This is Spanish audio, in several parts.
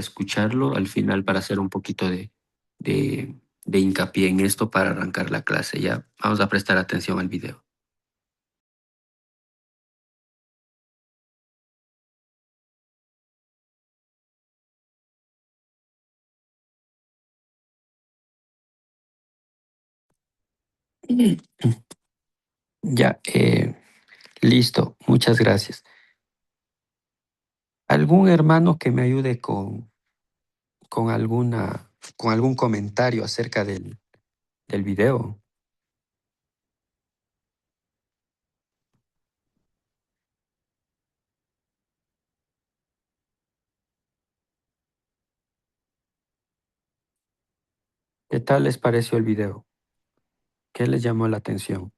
escucharlo al final para hacer un poquito de, de hincapié en esto para arrancar la clase. Ya vamos a prestar atención al video. Ya, listo. Muchas gracias. ¿Algún hermano que me ayude con con algún comentario acerca del video? ¿Qué tal les pareció el video? ¿Qué les llamó la atención?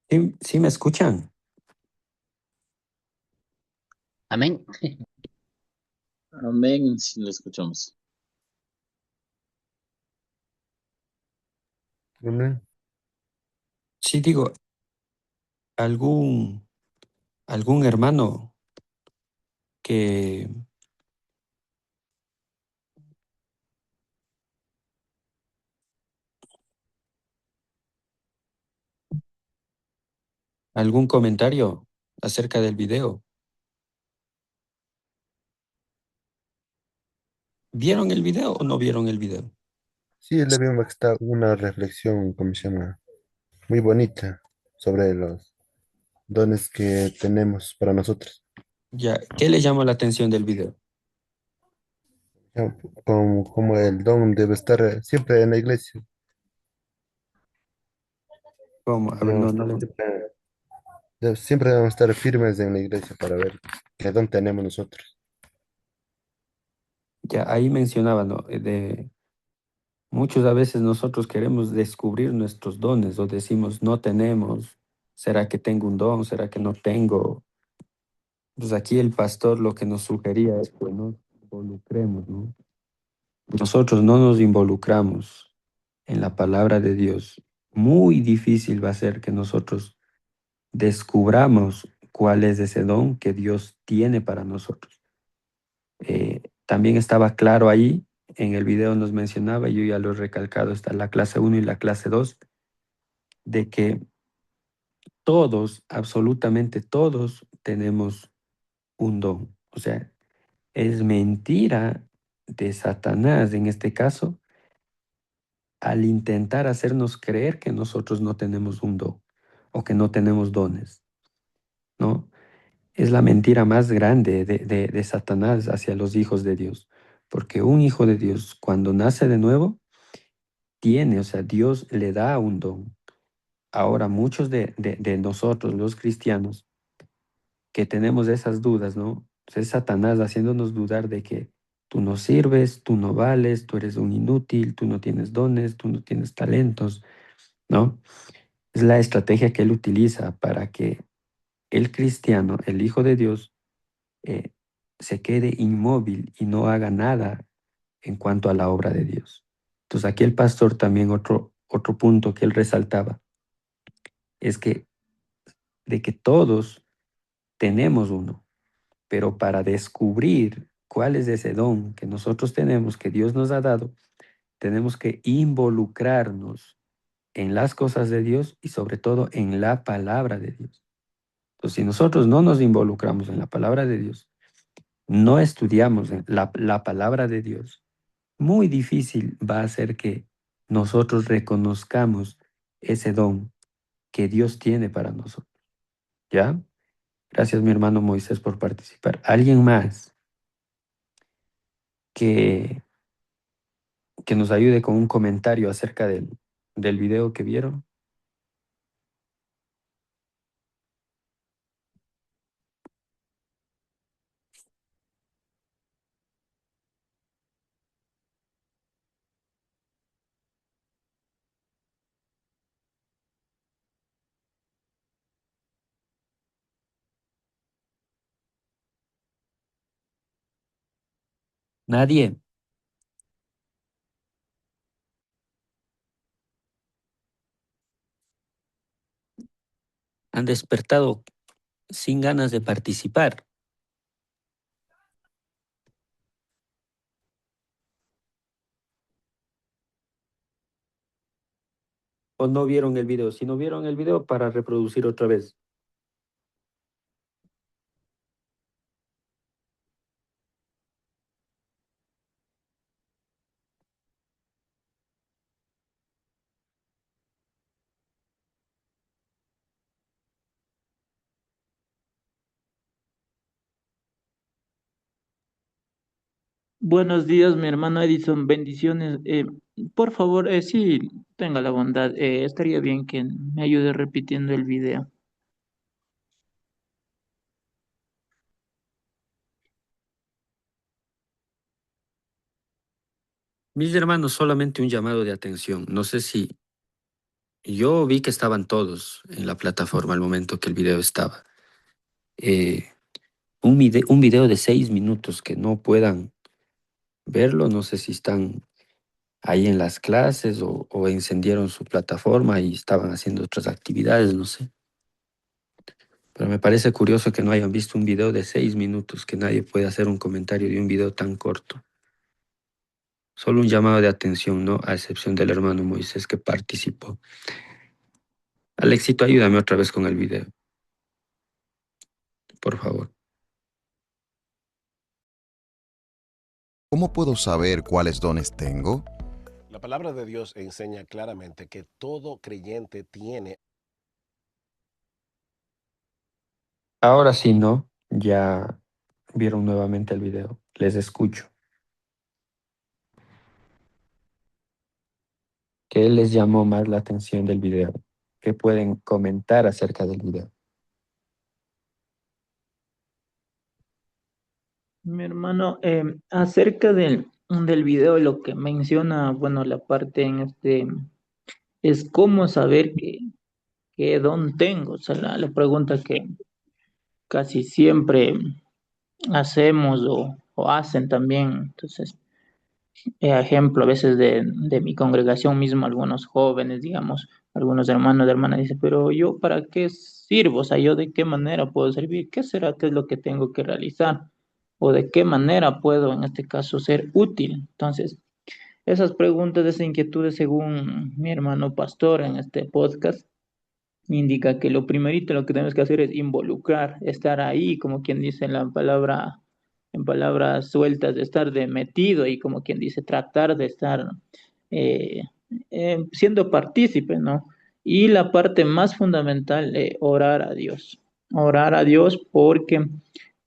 ¿Sí, sí me escuchan? Amén. Amén, si lo escuchamos. Amén. Sí, digo, algún, algún hermano que algún comentario acerca del video. ¿Vieron el video o no vieron el video? Sí, le vimos que está una reflexión, ¿cómo se llama? Muy bonita sobre los dones que tenemos para nosotros. Ya, ¿qué le llamó la atención del video? Ya, como el don debe estar siempre en la iglesia. ¿Cómo? A ver, Debemos estar siempre, siempre debemos estar firmes en la iglesia para ver qué don tenemos nosotros. ya ahí mencionaba, ¿no? De muchos a veces nosotros queremos descubrir nuestros dones o decimos no tenemos. ¿Será que tengo un don? ¿Será que no tengo? Pues aquí el pastor lo que nos sugería es que nos involucremos, ¿no? Nosotros no nos involucramos en la palabra de Dios. Muy difícil va a ser que nosotros descubramos cuál es ese don que Dios tiene para nosotros. También estaba claro ahí, en el video nos mencionaba, yo ya lo he recalcado, está la clase uno y la clase 2 de que todos, absolutamente todos, tenemos un don. O sea, es mentira de Satanás en este caso al intentar hacernos creer que nosotros no tenemos un don o que no tenemos dones, ¿no? Es la mentira más grande de Satanás hacia los hijos de Dios, porque un hijo de Dios cuando nace de nuevo tiene, o sea, Dios le da un don. Ahora, muchos de nosotros, los cristianos, que tenemos esas dudas, ¿no? Es Satanás haciéndonos dudar de que tú no sirves, tú no vales, tú eres un inútil, tú no tienes dones, tú no tienes talentos, ¿no? Es la estrategia que él utiliza para que el cristiano, el Hijo de Dios, eh, se quede inmóvil y no haga nada en cuanto a la obra de Dios. Entonces aquí el pastor también otro punto que él resaltaba es que de que todos tenemos uno, pero para descubrir cuál es ese don que nosotros tenemos, que Dios nos ha dado, tenemos que involucrarnos en las cosas de Dios y sobre todo en la palabra de Dios. Entonces, si nosotros no nos involucramos en la palabra de Dios, no estudiamos la palabra de Dios, muy difícil va a ser que nosotros reconozcamos ese don que Dios tiene para nosotros. ¿Ya? Gracias, mi hermano Moisés, por participar. ¿Alguien más que, que nos ayude con un comentario acerca del video que vieron. Nadie. Han despertado sin ganas de participar. ¿O no vieron el video? Si no vieron el video, para reproducir otra vez. Buenos días, mi hermano Edison. Bendiciones. Por favor, sí, tenga la bondad. Estaría bien que me ayude repitiendo el video. Mis hermanos, solamente un llamado de atención. No sé si yo vi que estaban todos en la plataforma al momento que el video estaba. Eh, un video de 6 minutos que no puedan verlo, no sé si están ahí en las clases o encendieron su plataforma y estaban haciendo otras actividades, no sé. Pero me parece curioso que no hayan visto un video de 6 minutos, que nadie puede hacer un comentario de un video tan corto. Solo un llamado de atención, ¿no? A excepción del hermano Moisés que participó. Alexito, ayúdame otra vez con el video, por favor. ¿Cómo puedo saber cuáles dones tengo? La palabra de Dios enseña claramente que todo creyente tiene. Ahora sí, ¿no? Ya vieron nuevamente el video. Les escucho. ¿Qué les llamó más la atención del video? ¿Qué pueden comentar acerca del video? Mi hermano, acerca del video, lo que menciona, bueno, la parte en es cómo saber qué don tengo. O sea, la pregunta que casi siempre hacemos o hacen también. Entonces, ejemplo, a veces de mi congregación mismo, algunos jóvenes, digamos, algunos hermanos, hermanas, dicen, pero yo ¿para qué sirvo? O sea, ¿yo de qué manera puedo servir? ¿Qué será que es lo que tengo que realizar? ¿O de qué manera puedo, en este caso, ser útil? Entonces, esas preguntas, esas inquietudes, según mi hermano pastor en este podcast, indica que lo primerito lo que tenemos que hacer es involucrar, estar ahí, como quien dice en la palabra, en palabras sueltas, de estar de metido y como quien dice, tratar de estar eh, siendo partícipe, ¿no? Y la parte más fundamental, orar a Dios porque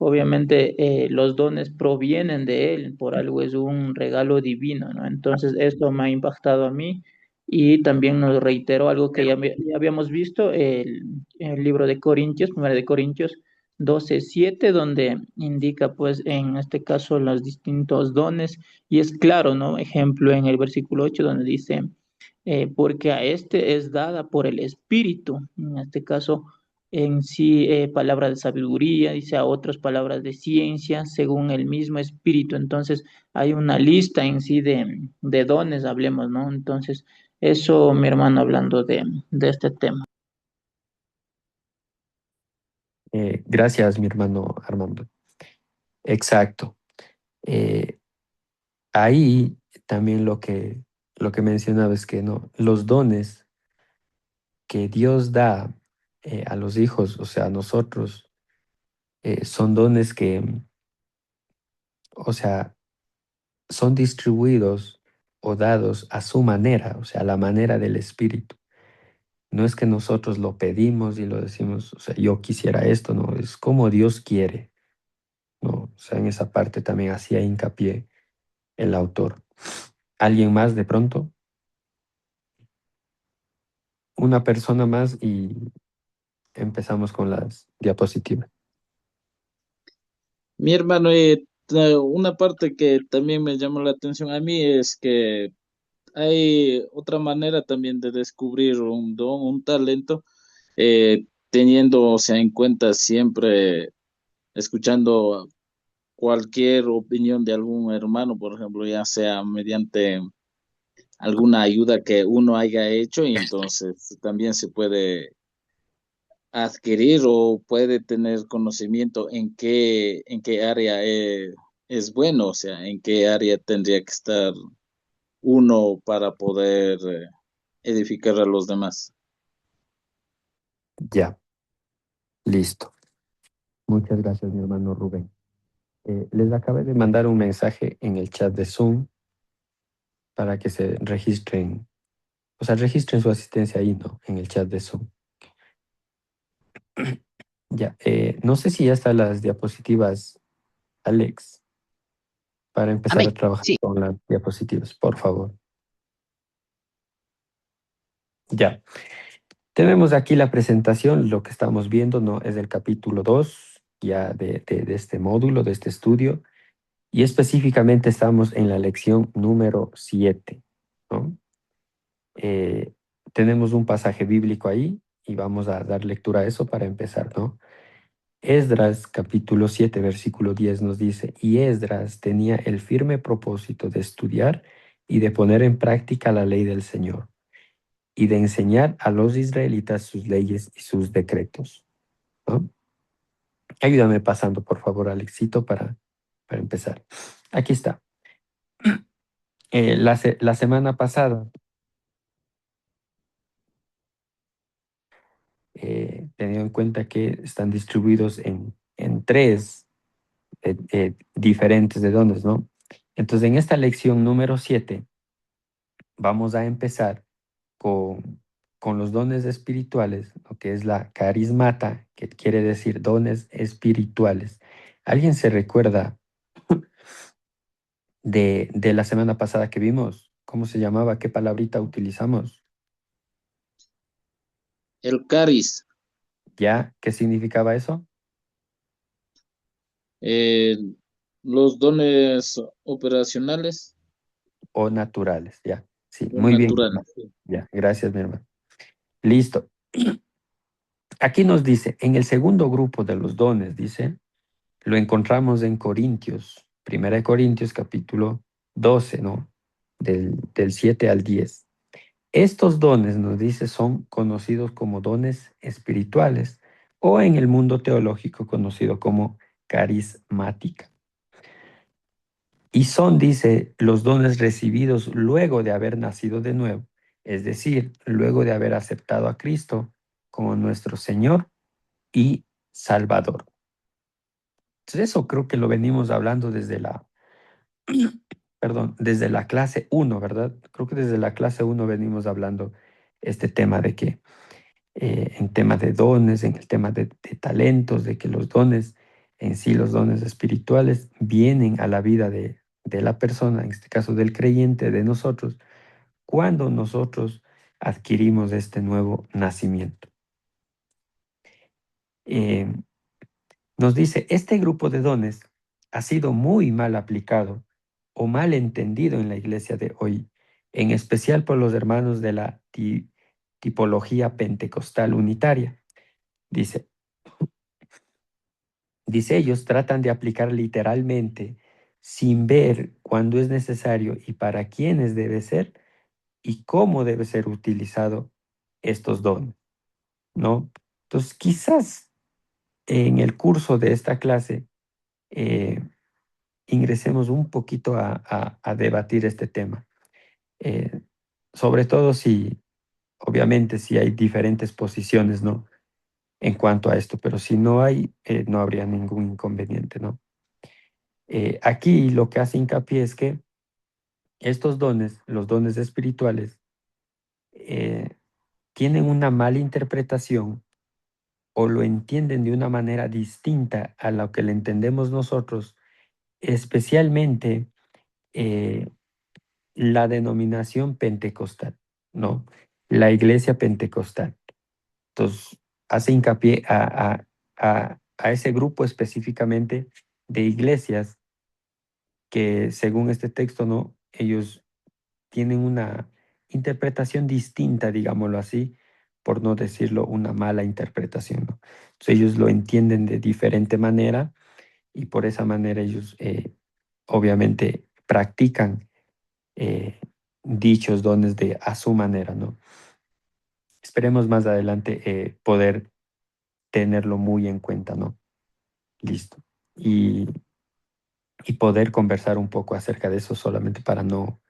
obviamente los dones provienen de Él, por algo es un regalo divino, ¿no? Entonces esto me ha impactado a mí y también nos reiteró algo que ya habíamos visto, el libro de Corintios, 1 de Corintios 12:7, donde indica, pues, en este caso, los distintos dones, y es claro, ¿no? Ejemplo, en el versículo 8, donde dice, porque a este es dada por el Espíritu, en este caso, en sí, palabras de sabiduría, dice a otras palabras de ciencia, según el mismo Espíritu. Entonces, hay una lista en sí de dones, hablemos, ¿no? Entonces, eso, mi hermano, hablando de este tema. Gracias, mi hermano Armando. Exacto. Eh, Ahí también lo que mencionaba es que no, los dones que Dios da a los hijos, o sea, a nosotros, son dones que, o sea, son distribuidos o dados a su manera, o sea, a la manera del Espíritu. No es que nosotros lo pedimos y lo decimos, o sea, yo quisiera esto, no, es como Dios quiere, ¿no? O sea, en esa parte también hacía hincapié el autor. ¿Alguien más de pronto? Una persona más y empezamos con las diapositivas. Mi hermano, una parte que también me llamó la atención a mí es que hay otra manera también de descubrir un don, un talento, teniendo, o sea, en cuenta siempre, escuchando cualquier opinión de algún hermano, por ejemplo, ya sea mediante alguna ayuda que uno haya hecho, y entonces también se puede adquirir o puede tener conocimiento en qué área es bueno, o sea, en qué área tendría que estar uno para poder edificar a los demás. Ya, listo. Muchas gracias, mi hermano Rubén. Les acabé de mandar un mensaje en el chat de Zoom para que se registren, o sea, registren su asistencia ahí, ¿no? En el chat de Zoom. Ya, no sé si ya están las diapositivas, Alex, para empezar a Amén. trabajar Sí. con las diapositivas, por favor. Ya, tenemos aquí la presentación, lo que estamos viendo, ¿no? Es el capítulo 2 ya de este módulo, de este estudio, y específicamente estamos en la lección número 7, ¿no? Eh, tenemos un pasaje bíblico ahí y vamos a dar lectura a eso para empezar, ¿no? Esdras capítulo 7 versículo 10 nos dice, y Esdras tenía el firme propósito de estudiar y de poner en práctica la ley del Señor y de enseñar a los israelitas sus leyes y sus decretos, ¿no? Ayúdame pasando, por favor, Alexito, para empezar. Aquí está. La semana pasada, teniendo en cuenta que están distribuidos en tres diferentes de dones, ¿no? Entonces, en esta lección número 7 vamos a empezar con los dones espirituales, lo que es la carismata, que quiere decir dones espirituales. ¿Alguien se recuerda de la semana pasada que vimos? ¿Cómo se llamaba? ¿Qué palabrita utilizamos? El caris, ¿Ya? ¿Qué significaba eso? eh, los dones operacionales O naturales, ya. Sí, o muy bien. naturales. Sí. Ya, gracias, mi hermano. Listo. Aquí nos dice, en el segundo grupo de los dones, dice, lo encontramos en Corintios, Primera de Corintios capítulo 12, ¿no? Del 7 al 10. Estos dones, nos dice, son conocidos como dones espirituales o en el mundo teológico conocido como carismática. Y son, dice, los dones recibidos luego de haber nacido de nuevo, es decir, luego de haber aceptado a Cristo como nuestro Señor y Salvador. Entonces eso creo que lo venimos hablando desde desde la clase uno, ¿verdad? Creo que desde la clase uno venimos hablando este tema de que en tema de dones, en el tema de talentos, de que los dones en sí, los dones espirituales, vienen a la vida de la persona, en este caso del creyente, de nosotros, cuando nosotros adquirimos este nuevo nacimiento. Eh, Nos dice, este grupo de dones ha sido muy mal aplicado o mal entendido en la iglesia de hoy, en especial por los hermanos de la tipología pentecostal unitaria. Dice, ellos tratan de aplicar literalmente sin ver cuándo es necesario y para quiénes debe ser y cómo debe ser utilizado estos dones, ¿no? Entonces, quizás en el curso de esta clase, eh, ingresemos un poquito a debatir este tema. Eh, Sobre todo si, obviamente, si hay diferentes posiciones, ¿no? En cuanto a esto, pero si no hay, no habría ningún inconveniente, ¿no? Aquí lo que hace hincapié es que estos dones, los dones espirituales, eh, tienen una mala interpretación o lo entienden de una manera distinta a lo que le entendemos nosotros, especialmente eh, la denominación pentecostal, ¿no? La iglesia pentecostal. Entonces, hace hincapié a ese grupo específicamente de iglesias que, según este texto, ¿no? Ellos tienen una interpretación distinta, digámoslo así, por no decirlo una mala interpretación, ¿no? Entonces, ellos lo entienden de diferente manera y por esa manera ellos obviamente practican dichos dones a su manera, ¿no? Esperemos más adelante poder tenerlo muy en cuenta, ¿no? Listo. Y poder conversar un poco acerca de eso solamente para no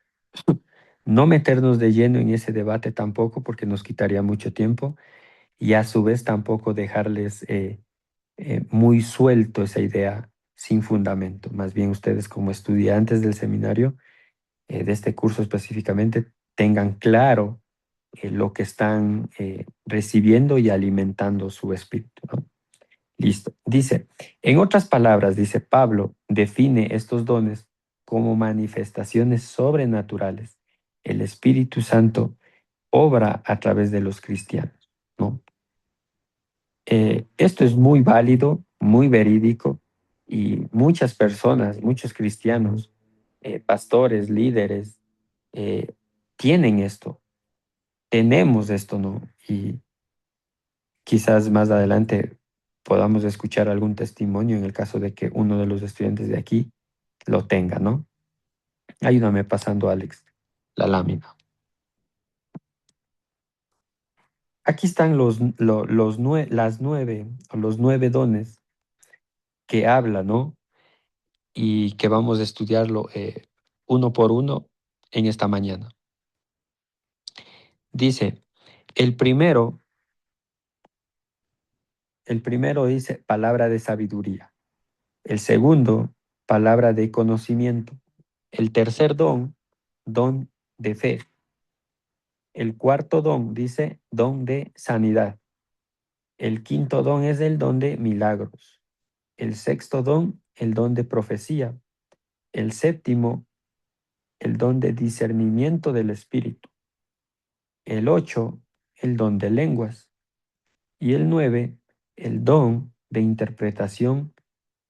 meternos de lleno en ese debate tampoco, porque nos quitaría mucho tiempo y a su vez tampoco dejarles muy suelto esa idea sin fundamento. Más bien ustedes como estudiantes del seminario, de este curso específicamente, tengan claro lo que están recibiendo y alimentando su espíritu, ¿no? Listo. Dice, en otras palabras, dice Pablo, define estos dones como manifestaciones sobrenaturales. El Espíritu Santo obra a través de los cristianos, ¿no? Esto es muy válido, muy verídico y muchas personas, muchos cristianos, pastores, líderes, eh, tienen esto, tenemos esto, ¿no? Y quizás más adelante podamos escuchar algún testimonio en el caso de que uno de los estudiantes de aquí lo tenga, ¿no? Ayúdame pasando, Alex, la lámina. Aquí están las nueve, o los nueve dones que habla, ¿no? Y que vamos a estudiarlo uno por uno en esta mañana. Dice, el primero, el primero dice palabra de sabiduría. El segundo, palabra de conocimiento. El tercer don, don de fe. El cuarto don dice don de sanidad. El quinto don es el don de milagros. El sexto don, el don de profecía. El séptimo, el don de discernimiento del espíritu. El ocho, el don de lenguas. Y el nueve, el don de interpretación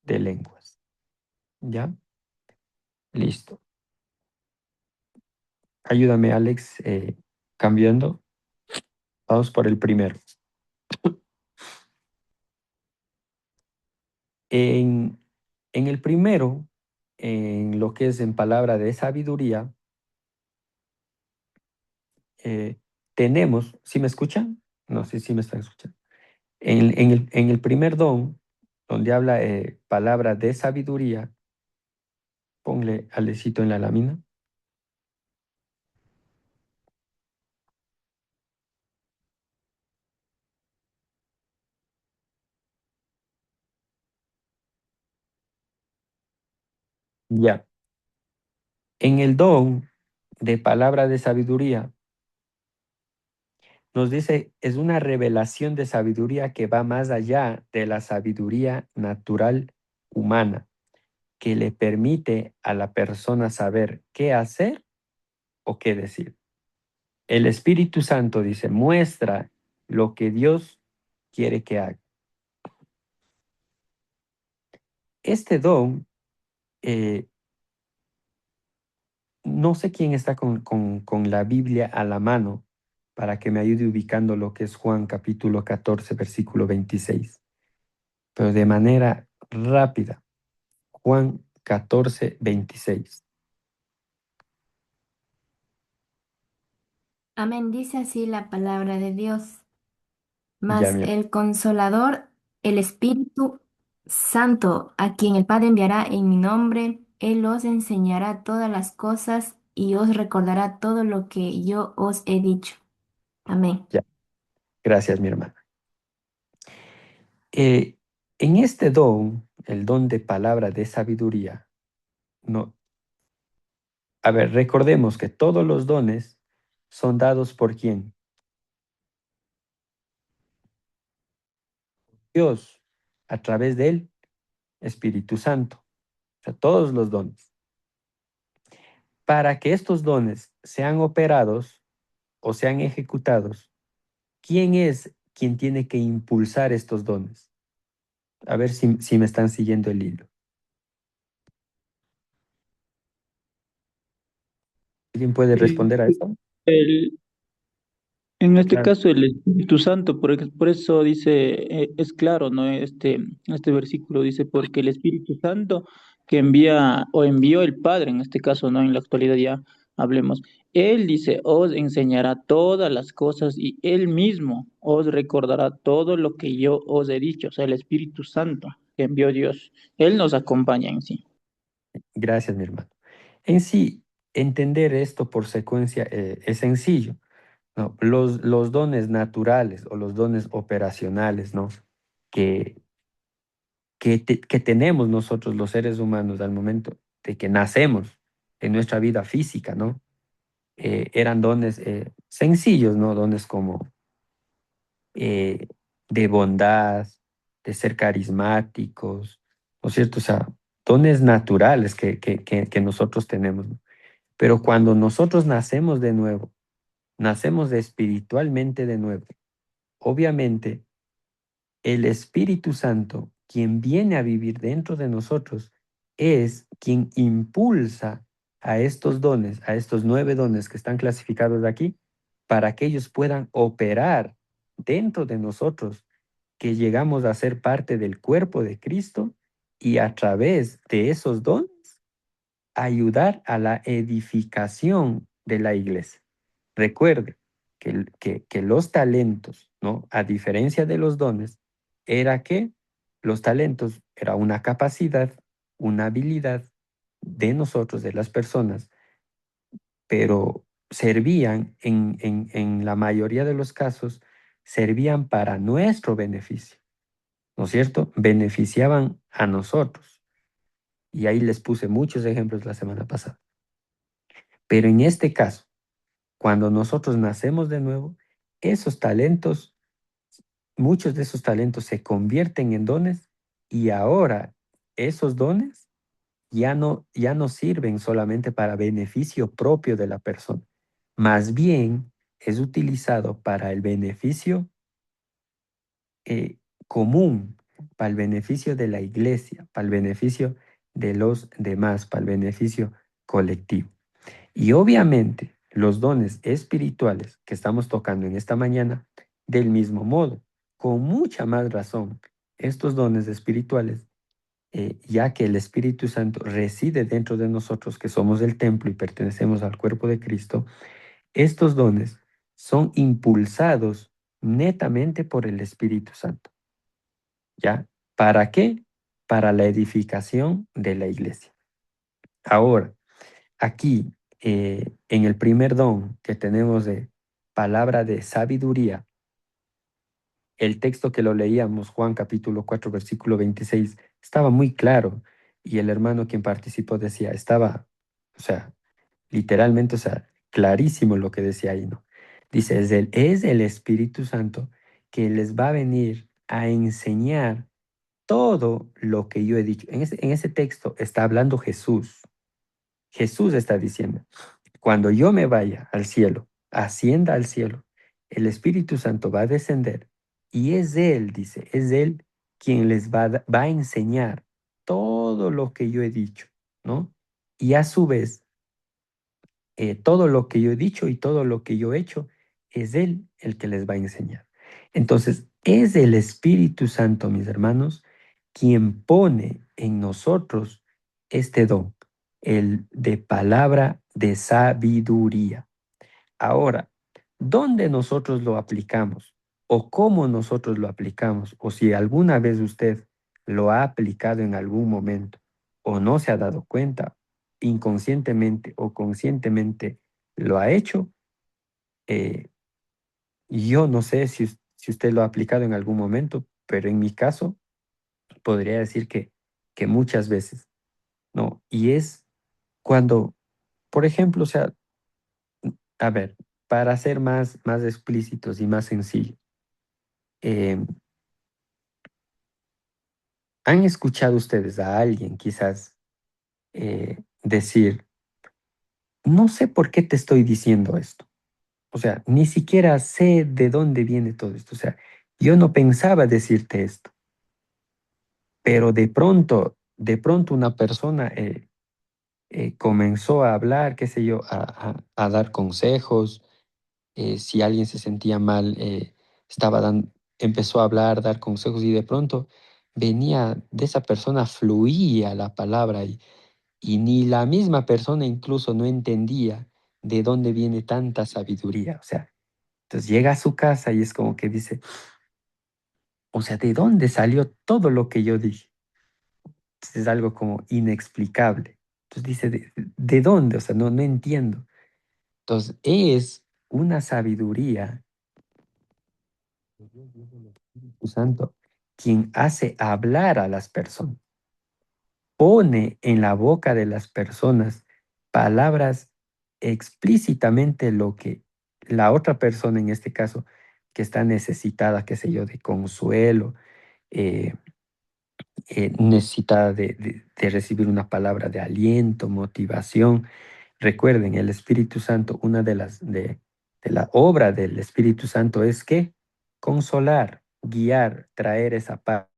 de lenguas. ¿Ya? Listo. Ayúdame, Alex, cambiando. Vamos por el primero. En, en el primero, en lo que es en palabra de sabiduría, tenemos, ¿sí me escuchan? No sé si me están escuchando. En el primer don, donde habla palabra de sabiduría, ponle Alecito en la lámina. Ya. En el don de palabra de sabiduría, nos dice, es una revelación de sabiduría que va más allá de la sabiduría natural humana, que le permite a la persona saber qué hacer o qué decir. El Espíritu Santo dice, muestra lo que Dios quiere que haga. Este don, eh, no sé quién está con la Biblia a la mano para que me ayude ubicando lo que es Juan capítulo 14, versículo 26, pero de manera rápida. Juan 14, 26. Amén. Dice así la palabra de Dios. Ya, Mas mi el Consolador, el Espíritu Santo, a quien el Padre enviará en mi nombre, Él os enseñará todas las cosas y os recordará todo lo que yo os he dicho. Amén. ya. Gracias, mi hermana. Eh, en este don, el don de palabra de sabiduría, no, a ver, recordemos que todos los dones son dados por quién? Dios, a través del Espíritu Santo. O sea, todos los dones. para que estos dones sean operados o sean ejecutados, ¿quién es quien tiene que impulsar estos dones? A ver si me están siguiendo el hilo. ¿Alguien puede Eh, responder a eso? el, En este Claro. caso, el Espíritu Santo, por eso dice, es claro, ¿no? Este versículo dice, porque el Espíritu Santo que envía o envió el Padre, en este caso, ¿no? En la actualidad ya hablemos. Él dice, os enseñará todas las cosas y Él mismo os recordará todo lo que yo os he dicho. O sea, el Espíritu Santo que envió Dios. Él nos acompaña en sí. Gracias, mi hermano. En sí, entender esto por secuencia es sencillo, ¿no? Los dones naturales o los dones operacionales, ¿no? Que, que tenemos nosotros los seres humanos al momento de que nacemos en nuestra vida física, ¿no? Eran dones sencillos, ¿no? Dones como eh, de bondad, de ser carismáticos, ¿no es cierto? O sea, dones naturales que nosotros tenemos, ¿no? Pero cuando nosotros nacemos de nuevo, nacemos espiritualmente de nuevo, obviamente el Espíritu Santo, quien viene a vivir dentro de nosotros, es quien impulsa a estos dones, a estos 9 dones que están clasificados aquí, para que ellos puedan operar dentro de nosotros, que llegamos a ser parte del cuerpo de Cristo y a través de esos dones ayudar a la edificación de la iglesia. Recuerde que los talentos, ¿no? A diferencia de los dones, era que los talentos era una capacidad, una habilidad de nosotros, de las personas, pero servían en la mayoría de los casos, servían para nuestro beneficio, ¿no es cierto? Beneficiaban a nosotros. Y ahí les puse muchos ejemplos la semana pasada. Pero en este caso, cuando nosotros nacemos de nuevo, esos talentos, muchos de esos talentos se convierten en dones y ahora esos dones ya no sirven solamente para beneficio propio de la persona, más bien es utilizado para el beneficio común, para el beneficio de la iglesia, para el beneficio de los demás, para el beneficio colectivo. Y obviamente los dones espirituales que estamos tocando en esta mañana, del mismo modo, con mucha más razón, estos dones espirituales, ya que el Espíritu Santo reside dentro de nosotros, que somos el templo y pertenecemos al cuerpo de Cristo, estos dones son impulsados netamente por el Espíritu Santo. ¿Ya? ¿Para qué? Para la edificación de la iglesia. Ahora, aquí, en el primer don que tenemos de palabra de sabiduría, el texto que lo leíamos, Juan capítulo 4, versículo 26, estaba muy claro y el hermano quien participó decía, estaba, o sea, literalmente, o sea, clarísimo lo que decía ahí, ¿no? Dice, es el Espíritu Santo que les va a venir a enseñar todo lo que yo he dicho. En ese texto está hablando Jesús. Jesús está diciendo, cuando yo me vaya al cielo, ascienda al cielo, el Espíritu Santo va a descender y es Él, dice, es Él quien les va a enseñar todo lo que yo he dicho, ¿no? Y a su vez, todo lo que yo he dicho y todo lo que yo he hecho, es Él el que les va a enseñar. Entonces, es el Espíritu Santo, mis hermanos, quien pone en nosotros este don, el de palabra de sabiduría. Ahora, ¿dónde nosotros lo aplicamos? ¿O cómo nosotros lo aplicamos? O si alguna vez usted lo ha aplicado en algún momento o no se ha dado cuenta, inconscientemente o conscientemente lo ha hecho, eh, yo no sé si usted lo ha aplicado en algún momento, pero en mi caso podría decir que muchas veces, ¿no? Y es cuando, por ejemplo, o sea, a ver, para ser más explícitos y más sencillo, eh, ¿han escuchado ustedes a alguien quizás decir, no sé por qué te estoy diciendo esto. O sea, ni siquiera sé de dónde viene todo esto. O sea, yo no pensaba decirte esto, pero de pronto una persona comenzó a hablar, qué sé yo, a dar consejos. Si alguien se sentía mal, empezó a hablar, dar consejos y de pronto venía de esa persona, fluía la palabra y ni la misma persona incluso no entendía de dónde viene tanta sabiduría. O sea, entonces llega a su casa y es como que dice, o sea, ¿de dónde salió todo lo que yo dije? Entonces es algo como inexplicable. Entonces dice, ¿de dónde? O sea, no entiendo. Entonces es una sabiduría de Dios, del Espíritu Santo, quien hace hablar a las personas, pone en la boca de las personas palabras explícitamente lo que la otra persona, en este caso, que está necesitada, qué sé yo, de consuelo, eh, necesitada de recibir una palabra de aliento, motivación. Recuerden, el Espíritu Santo, una de la obra del Espíritu Santo es que consolar, guiar, traer esa paz.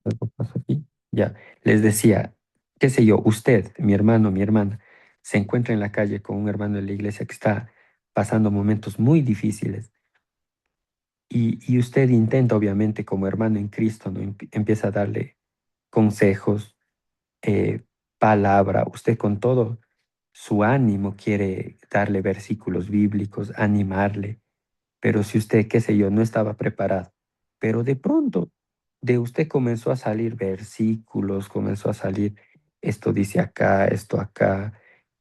Algo pasó aquí. Ya, les decía, qué sé yo, usted, mi hermano, mi hermana, se encuentra en la calle con un hermano de la iglesia que está pasando momentos muy difíciles y usted intenta, obviamente, como hermano en Cristo, ¿no? Empieza a darle consejos, eh, palabra, usted con todo su ánimo quiere darle versículos bíblicos, animarle, pero si usted, qué sé yo, no estaba preparado, pero de pronto de usted comenzó a salir versículos, comenzó a salir esto dice acá,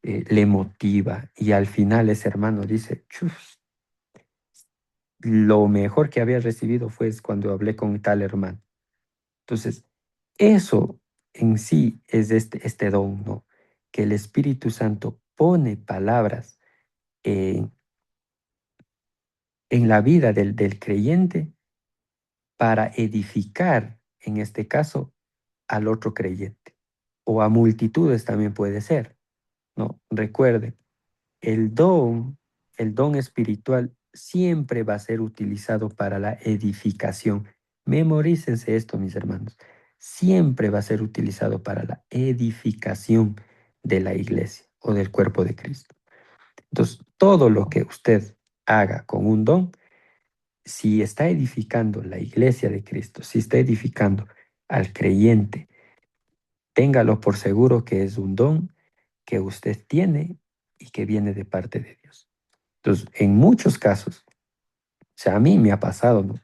le motiva y al final ese hermano dice, "Chus, lo mejor que había recibido fue cuando hablé con tal hermano". Entonces, eso en sí es este don, ¿no? Que el Espíritu Santo pone palabras eh, en la vida del creyente para edificar, en este caso, al otro creyente. O a multitudes también puede ser, ¿no? Recuerden, el don, el don espiritual siempre va a ser utilizado para la edificación. Memorícense esto, mis hermanos. Siempre va a ser utilizado para la edificación de la iglesia o del cuerpo de Cristo. Entonces, todo lo que usted haga con un don, si está edificando la iglesia de Cristo, si está edificando al creyente, téngalo por seguro que es un don que usted tiene y que viene de parte de Dios. Entonces, en muchos casos, o sea, a mí me ha pasado, ¿no?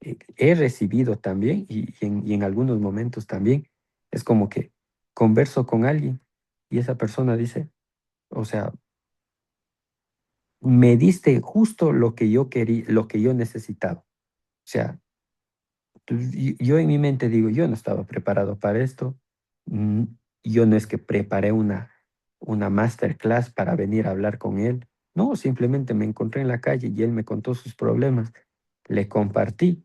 He recibido también y en algunos momentos también, es como que converso con alguien y esa persona dice, o sea, me diste justo lo que yo quería, lo que yo necesitaba. O sea, entonces, yo en mi mente digo, yo no estaba preparado para esto. mm, Yo no es que preparé una masterclass para venir a hablar con él. No, simplemente me encontré en la calle y él me contó sus problemas. Le compartí.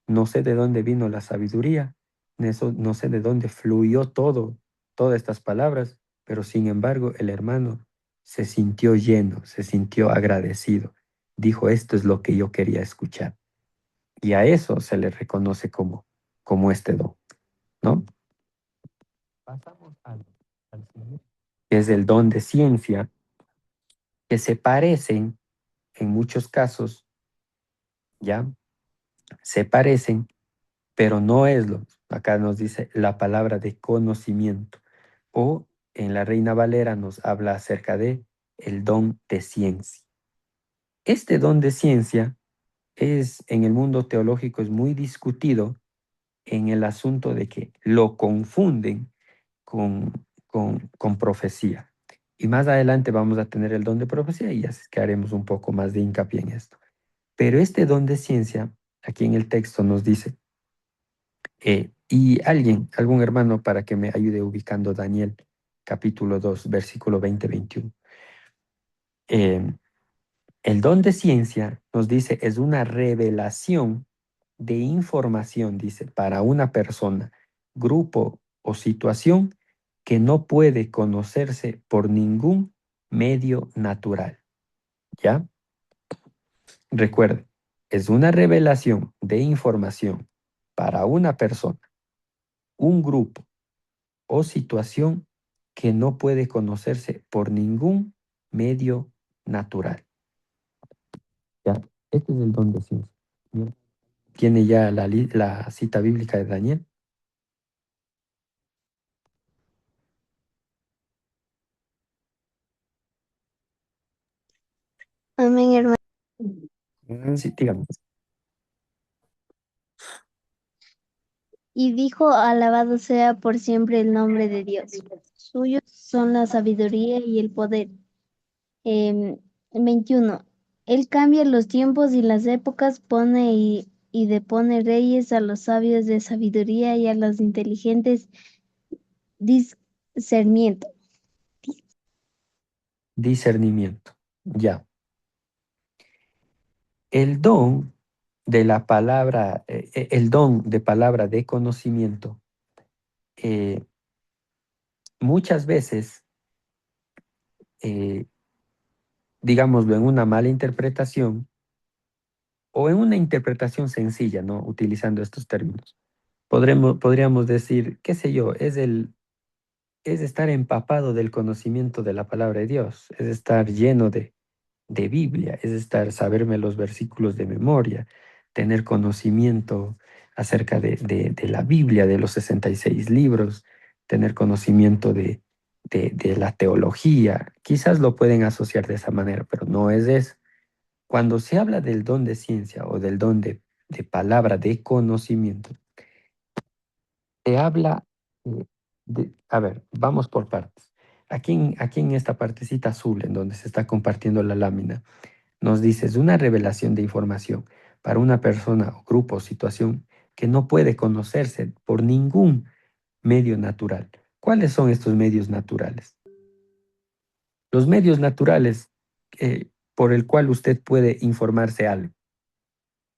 No sé de dónde vino la sabiduría. No sé de dónde fluyó todas estas palabras, pero sin embargo el hermano se sintió lleno, se sintió agradecido. Dijo, esto es lo que yo quería escuchar. Y a eso se le reconoce como este don, ¿no? Pasamos al siguiente, que es el don de ciencia, que se parecen en muchos casos, ¿ya? Se parecen, pero no es acá nos dice la palabra de conocimiento, o en la Reina Valera nos habla acerca de el don de ciencia. Este don de ciencia en el mundo teológico es muy discutido en el asunto de que lo confunden con profecía. Y más adelante vamos a tener el don de profecía y así que haremos un poco más de hincapié en esto. Pero este don de ciencia, aquí en el texto nos dice, Y algún hermano para que me ayude ubicando Daniel, capítulo 2, versículo 20-21. El don de ciencia, nos dice, es una revelación de información, dice, para una persona, grupo o situación que no puede conocerse por ningún medio natural. ¿Ya? Recuerde, es una revelación de información para una persona, un grupo o situación que no puede conocerse por ningún medio natural. ¿Ya? Este es el don de ciencia. ¿Ya? ¿Tiene ya la cita bíblica de Daniel? Amén, hermano. Sí, dígame. Y dijo, alabado sea por siempre el nombre de Dios. Suyos son la sabiduría y el poder. 21. Él cambia los tiempos y las épocas, pone y depone reyes, a los sabios de sabiduría y a los inteligentes discernimiento. Discernimiento. Ya. El don de la palabra, el don de palabra de conocimiento, eh, muchas veces, digámoslo, en una mala interpretación o en una interpretación sencilla, ¿no? Utilizando estos términos. Podríamos decir, qué sé yo, es estar empapado del conocimiento de la palabra de Dios, es estar lleno de Biblia, es estar, saberme los versículos de memoria, tener conocimiento acerca de la Biblia, de los 66 libros, tener conocimiento de la teología. Quizás lo pueden asociar de esa manera, pero no es eso. Cuando se habla del don de ciencia o del don de palabra de conocimiento, se habla, a ver, vamos por partes. Aquí en esta partecita azul, en donde se está compartiendo la lámina, nos dice, es una revelación de información para una persona o grupo o situación que no puede conocerse por ningún medio natural. ¿Cuáles son estos medios naturales? Los medios naturales por el cual usted puede informarse algo,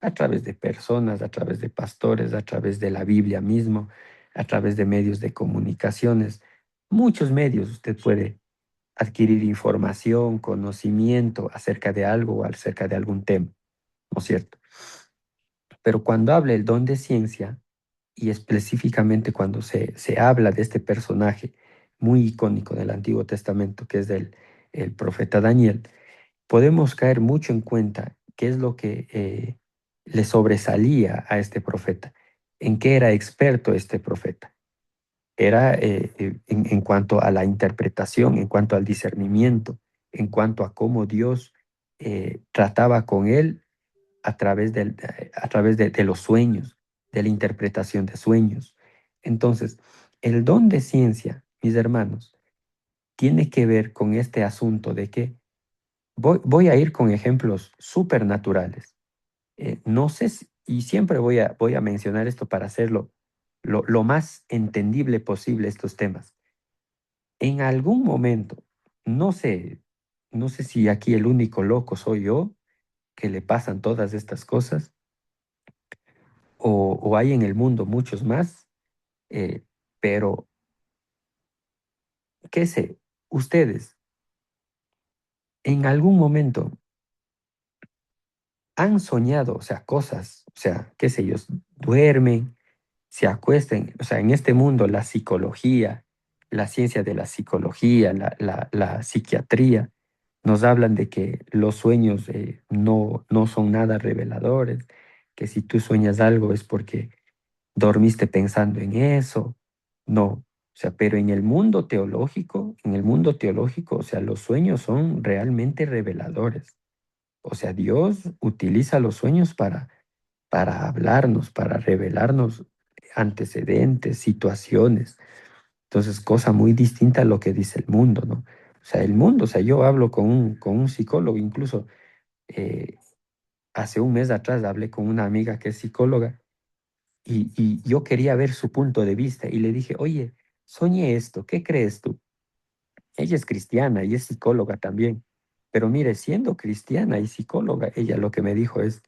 a través de personas, a través de pastores, a través de la Biblia mismo, a través de medios de comunicaciones. Muchos medios usted puede adquirir información, conocimiento acerca de algo o acerca de algún tema, ¿no es cierto? Pero cuando habla el don de ciencia, y específicamente cuando se habla de este personaje muy icónico del Antiguo Testamento, que es el profeta Daniel, podemos caer mucho en cuenta qué es lo que le sobresalía a este profeta, en qué era experto este profeta. Era en cuanto a la interpretación, en cuanto al discernimiento, en cuanto a cómo Dios trataba con él a través de los sueños, de la interpretación de sueños. Entonces, el don de ciencia, mis hermanos, tiene que ver con este asunto de que voy a ir con ejemplos supernaturales. No sé y siempre voy a mencionar esto para hacerlo lo más entendible posible estos temas. En algún momento, no sé, no sé si aquí el único loco soy yo, que le pasan todas estas cosas, o hay en el mundo muchos más, eh, pero qué sé, ustedes en algún momento han soñado, o sea, cosas, o sea, qué sé yo, duermen, se acuesten, o sea, en este mundo la psicología, la ciencia de la psicología, la psiquiatría, nos hablan de que los sueños no son nada reveladores, que si tú sueñas algo es porque dormiste pensando en eso. No, o sea, pero en el mundo teológico, o sea, los sueños son realmente reveladores. O sea, Dios utiliza los sueños para hablarnos, para revelarnos antecedentes, situaciones. Entonces, cosa muy distinta a lo que dice el mundo, ¿no? O sea, el mundo, o sea, yo hablo con un psicólogo, incluso hace un mes atrás hablé con una amiga que es psicóloga y yo quería ver su punto de vista y le dije, oye, soñé esto, ¿qué crees tú? Ella es cristiana y es psicóloga también, pero mire, siendo cristiana y psicóloga, ella lo que me dijo es,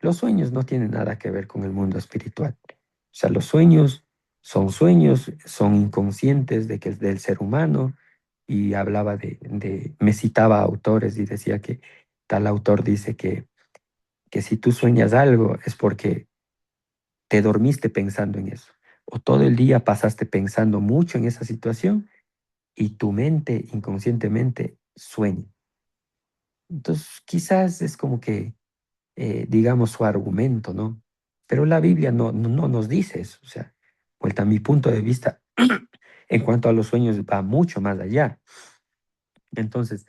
los sueños no tienen nada que ver con el mundo espiritual. O sea, los sueños, son inconscientes de que es del ser humano y hablaba me citaba autores y decía que tal autor dice que si tú sueñas algo es porque te dormiste pensando en eso o todo el día pasaste pensando mucho en esa situación y tu mente inconscientemente sueña. Entonces, quizás es como que digamos, su argumento, ¿no? Pero la Biblia no nos dice eso. O sea, vuelta a mi punto de vista, en cuanto a los sueños, va mucho más allá. Entonces,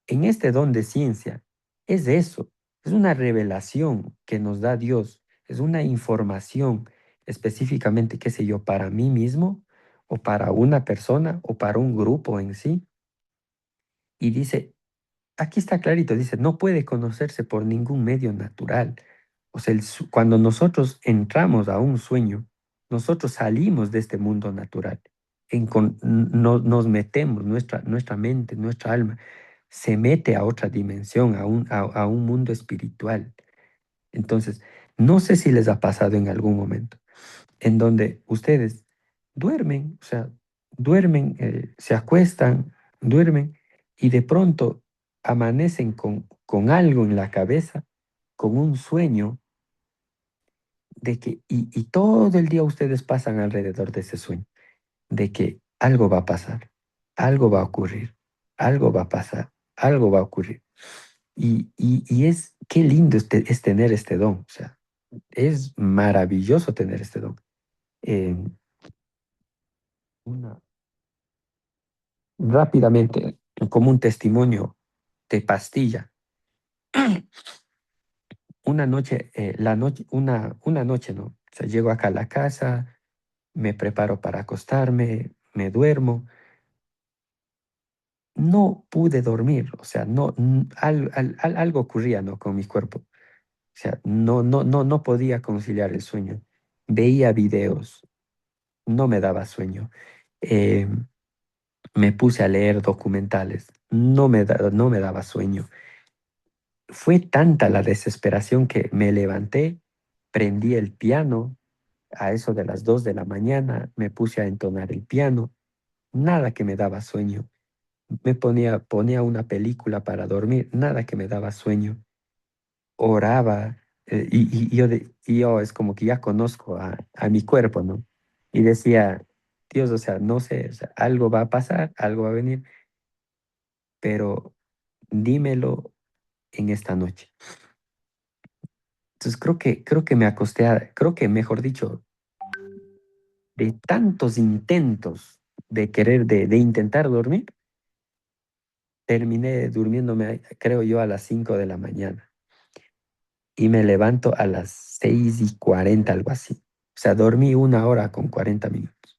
en este don de ciencia, es eso, es una revelación que nos da Dios, es una información específicamente, qué sé yo, para mí mismo o para una persona o para un grupo en sí. Y dice, aquí está clarito, dice, no puede conocerse por ningún medio natural. O sea, cuando nosotros entramos a un sueño, nosotros salimos de este mundo natural. Nos metemos, nuestra mente, nuestra alma, se mete a otra dimensión, a un mundo espiritual. Entonces, no sé si les ha pasado en algún momento en donde ustedes duermen, o sea, duermen, se acuestan, duermen y de pronto amanecen con algo en la cabeza, con un sueño de que, y todo el día ustedes pasan alrededor de ese sueño, de que algo va a pasar, algo va a ocurrir, algo va a pasar, algo va a ocurrir. Y qué lindo es tener este don, o sea, es maravilloso tener este don. Eh, una, rápidamente, como un testimonio de pastilla. Una noche, una noche, ¿no? O sea, llego acá a la casa, me preparo para acostarme, me duermo. No pude dormir, o sea, no, algo ocurría, ¿no? Con mi cuerpo. O sea, no podía conciliar el sueño. Veía videos, no me daba sueño. Eh, Me puse a leer documentales, no me daba sueño. Fue tanta la desesperación que me levanté, prendí el piano a eso de las 2 de la mañana, me puse a entonar el piano, nada que me daba sueño. Ponía una película para dormir, nada que me daba sueño. Oraba y yo es como que ya conozco a mi cuerpo, ¿no? Y decía, Dios, o sea, no sé, o sea, algo va a pasar, algo va a venir, pero dímelo en esta noche. Entonces creo que me acosté, creo que mejor dicho, de tantos intentos de querer, de intentar dormir, terminé durmiéndome, creo yo, a las 5 de la mañana y me levanto a las 6:40, algo así. O sea, dormí 1 hora con 40 minutos.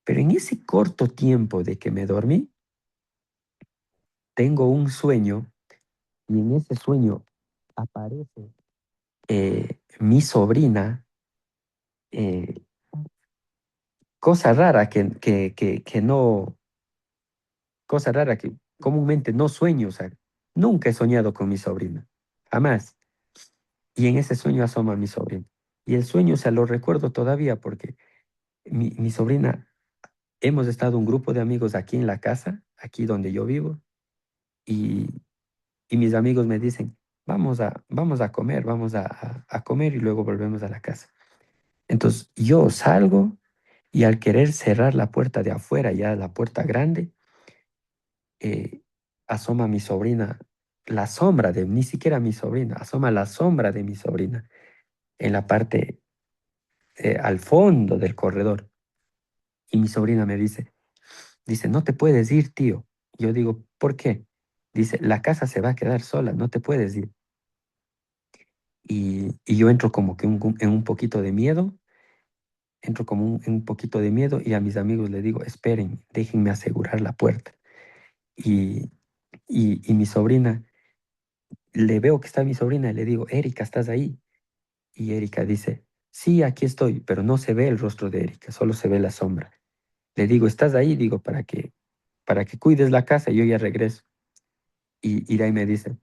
Pero en ese corto tiempo de que me dormí, tengo un sueño y en ese sueño aparece mi sobrina, eh, cosa rara cosa rara que comúnmente no sueño, o sea, nunca he soñado con mi sobrina, jamás. Y en ese sueño asoma mi sobrina. Y el sueño, o sea, lo recuerdo todavía porque mi sobrina, hemos estado un grupo de amigos aquí en la casa, aquí donde yo vivo, y, y mis amigos me dicen, vamos a comer, a comer y luego volvemos a la casa. Entonces yo salgo y al querer cerrar la puerta de afuera, ya la puerta grande, eh, asoma mi sobrina, la sombra de, ni siquiera mi sobrina, asoma la sombra de mi sobrina en la parte, al fondo del corredor. Y mi sobrina me dice, no te puedes ir, tío. Yo digo, ¿por qué? Dice, la casa se va a quedar sola, no te puedes ir. Y yo entro como que en un poquito de miedo, entro como en un poquito de miedo y a mis amigos les digo, esperen, déjenme asegurar la puerta. Y, y mi sobrina, le veo que está mi sobrina y le digo, Erika, ¿estás ahí? Y Erika dice, Sí, aquí estoy, pero no se ve el rostro de Erika, solo se ve la sombra. Le digo, ¿estás ahí? Digo, para que cuides la casa, yo ya regreso. Y de ahí me dice,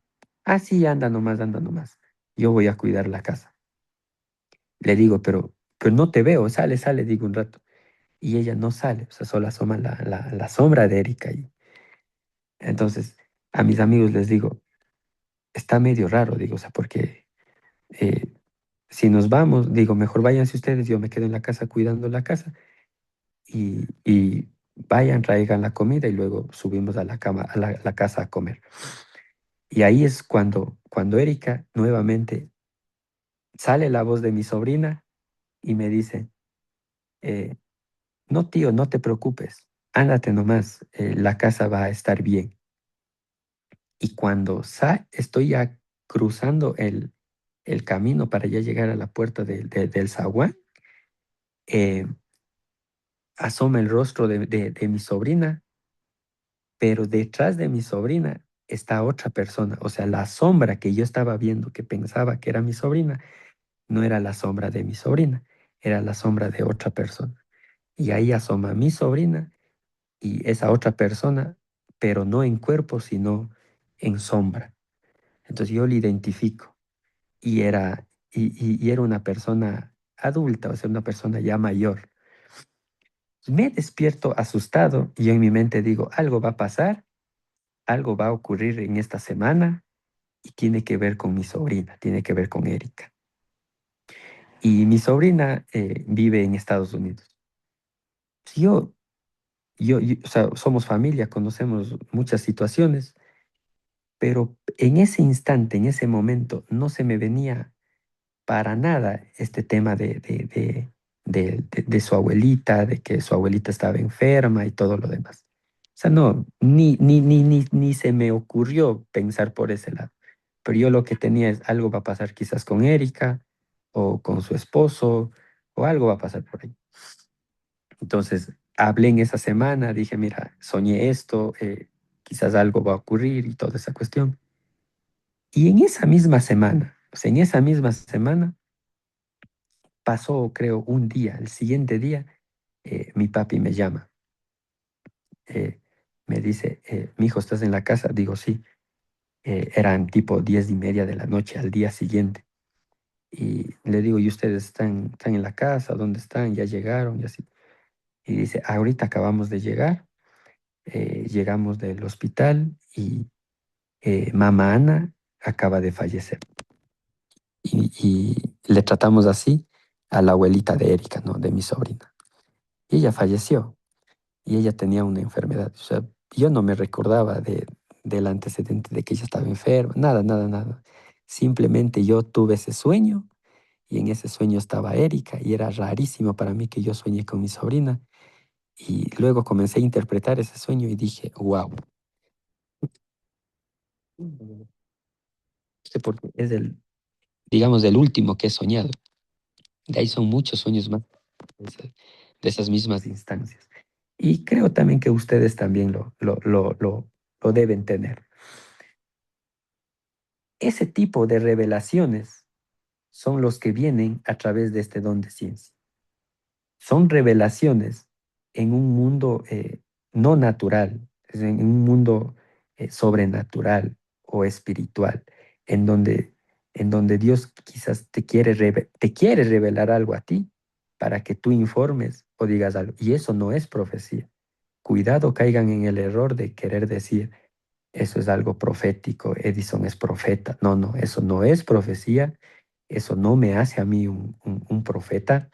ah, sí, anda nomás, anda nomás. Yo voy a cuidar la casa. Le digo, pero no te veo, sale, sale, digo un rato. Y ella no sale, o sea, solo asoma la sombra de Erika. Y entonces, a mis amigos les digo, está medio raro, digo, o sea, porque eh, si nos vamos, digo, mejor váyanse ustedes, yo me quedo en la casa cuidando la casa y vayan, traigan la comida y luego subimos a la cama, a la casa a comer. Y ahí es cuando Erika nuevamente sale la voz de mi sobrina y me dice, eh, no tío, no te preocupes, ándate nomás, la casa va a estar bien. Y cuando estoy ya cruzando el camino para ya llegar a la puerta del zaguán, eh, asoma el rostro de mi sobrina, pero detrás de mi sobrina está otra persona. O sea, la sombra que yo estaba viendo, que pensaba que era mi sobrina, no era la sombra de mi sobrina, era la sombra de otra persona. Y ahí asoma mi sobrina y esa otra persona, pero no en cuerpo, sino en sombra. Entonces yo le identifico y era una persona adulta, o sea, una persona ya mayor. Me despierto asustado y yo en mi mente digo, algo va a pasar, algo va a ocurrir en esta semana y tiene que ver con mi sobrina, tiene que ver con Erika. Y mi sobrina vive en Estados Unidos. Yo, o sea, somos familia, conocemos muchas situaciones, pero en ese instante, en ese momento, no se me venía para nada este tema de su abuelita, de que su abuelita estaba enferma y todo lo demás. O sea, no, ni se me ocurrió pensar por ese lado. Pero yo lo que tenía es algo va a pasar quizás con Erika o con su esposo o algo va a pasar por ahí. Entonces, hablé en esa semana, dije, mira, soñé esto, quizás algo va a ocurrir y toda esa cuestión. Y en esa misma semana, o sea, en esa misma semana, pasó, creo, un día. El siguiente día, mi papi me llama. Me dice, mi hijo, ¿estás en la casa? Digo, sí. Eran tipo 10:30 de la noche al día siguiente. Y le digo, ¿y ustedes están en la casa? ¿Dónde están? ¿Ya llegaron? Y así. Y dice, ahorita acabamos de llegar. Llegamos del hospital y mamá Ana acaba de fallecer. Y le tratamos así a la abuelita de Erika, ¿no? De mi sobrina. Y ella falleció. Y ella tenía una enfermedad. O sea, yo no me recordaba del antecedente de que ella estaba enferma, nada, nada, nada. Simplemente yo tuve ese sueño y en ese sueño estaba Erika y era rarísimo para mí que yo soñé con mi sobrina. Y luego comencé a interpretar ese sueño y dije, wow, porque es digamos, del último que he soñado. De ahí son muchos sueños más de esas mismas instancias. Y creo también que ustedes también lo deben tener. Ese tipo de revelaciones son los que vienen a través de este don de ciencia. Son revelaciones en un mundo no natural, es en un mundo sobrenatural o espiritual, en donde Dios quizás te quiere revelar algo a ti para que tú informes o digas algo. Y eso no es profecía. Cuidado caigan en el error de querer decir, eso es algo profético, Edison es profeta. No, no, eso no es profecía, eso no me hace a mí un profeta,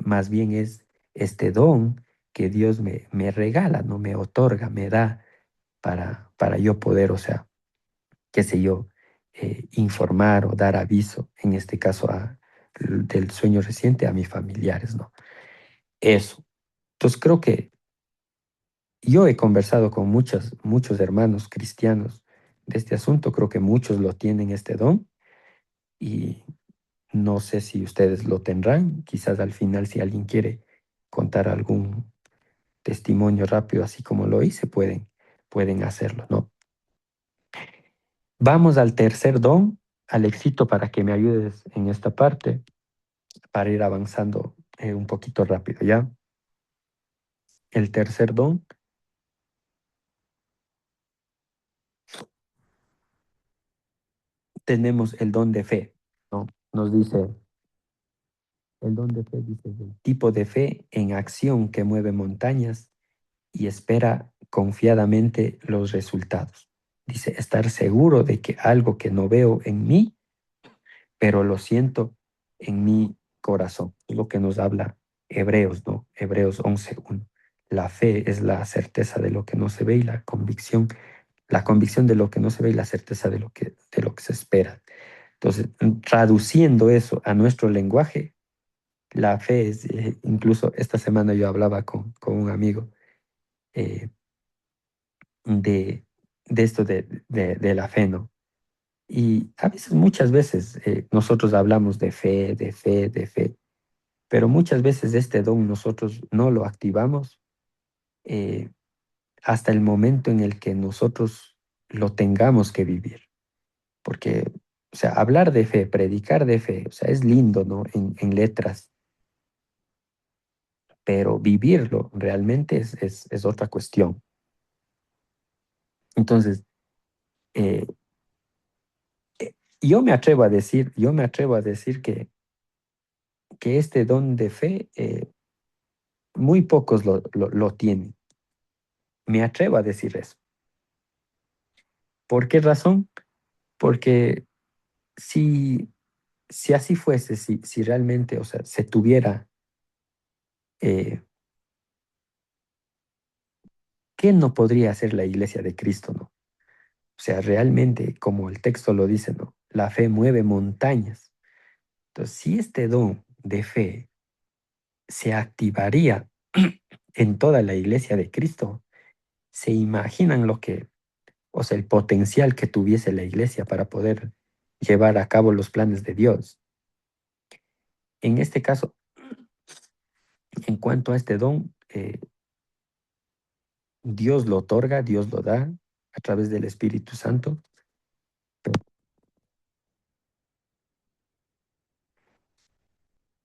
más bien es este don que Dios me regala, no me otorga, me da para yo poder, o sea, qué sé yo, informar o dar aviso, en este caso del sueño reciente a mis familiares, ¿no? Eso. Entonces creo que yo he conversado con muchos hermanos cristianos de este asunto, creo que muchos lo tienen este don y no sé si ustedes lo tendrán, quizás al final si alguien quiere contar algún testimonio rápido, así como lo hice, pueden hacerlo, ¿no? Vamos al tercer don, Alexito, para que me ayudes en esta parte. para ir avanzando un poquito rápido, ¿ya? El tercer don tenemos el don de fe, ¿no? Nos dice, el don de fe dice, el tipo de fe en acción que mueve montañas y espera confiadamente los resultados. Dice, estar seguro de que algo que no veo en mí, pero lo siento en mi corazón. Es lo que nos habla Hebreos, ¿no? Hebreos 11:1. La fe es la certeza de lo que no se ve y la convicción de lo que no se ve y la certeza de lo que se espera. Entonces, traduciendo eso a nuestro lenguaje, la fe es, incluso esta semana yo hablaba con un amigo eh, de, de esto de la fe, ¿no? Y a veces, muchas veces, nosotros hablamos de fe, de fe, de fe, pero muchas veces este don nosotros no lo activamos eh, hasta el momento en el que nosotros lo tengamos que vivir. Porque, o sea, hablar de fe, predicar de fe, o sea, es lindo, ¿no? En letras, pero vivirlo realmente es otra cuestión. Entonces, eh, yo me atrevo a decir que este don de fe muy pocos lo tienen. Me atrevo a decir eso. ¿Por qué razón? Porque si, si así fuese, si realmente, o sea, se tuviera, eh, ¿qué no podría hacer la iglesia de Cristo, no? O sea, realmente, como el texto lo dice, ¿no? La fe mueve montañas. Entonces, si este don de fe se activaría en toda la iglesia de Cristo, ¿se imaginan o sea, el potencial que tuviese la iglesia para poder llevar a cabo los planes de Dios? En este caso, en cuanto a este don, Dios lo otorga, Dios lo da a través del Espíritu Santo.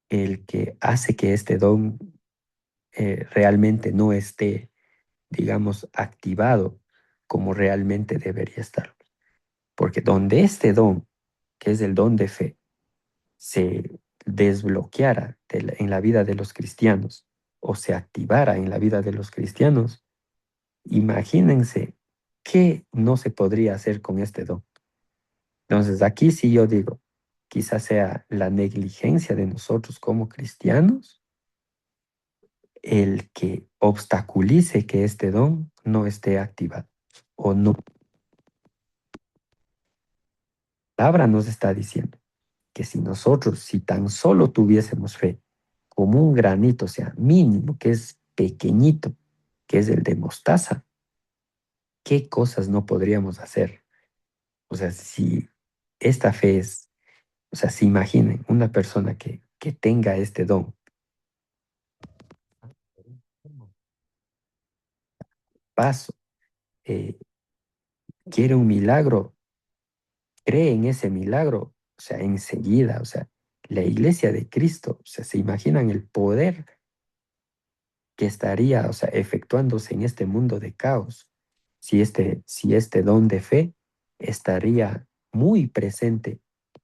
El que hace que este don realmente no esté, digamos, activado como realmente debería estar. Porque donde este don, que es el don de fe, se desbloqueara en la vida de los cristianos o se activara en la vida de los cristianos, imagínense qué no se podría hacer con este don. Entonces, aquí sí yo digo, quizás sea la negligencia de nosotros como cristianos el que obstaculice que este don no esté activado o no. La palabra nos está diciendo que si nosotros, si tan solo tuviésemos fe, como un granito, o sea, mínimo, que es pequeñito, que es el de mostaza, ¿qué cosas no podríamos hacer? O sea, si esta fe es, o sea, si imaginen una persona que tenga este don, paso, eh, quiere un milagro, cree en ese milagro, o sea, enseguida, o sea, la iglesia de Cristo, o sea, se imaginan el poder que estaría, o sea, efectuándose en este mundo de caos, si este don de fe estaría muy presente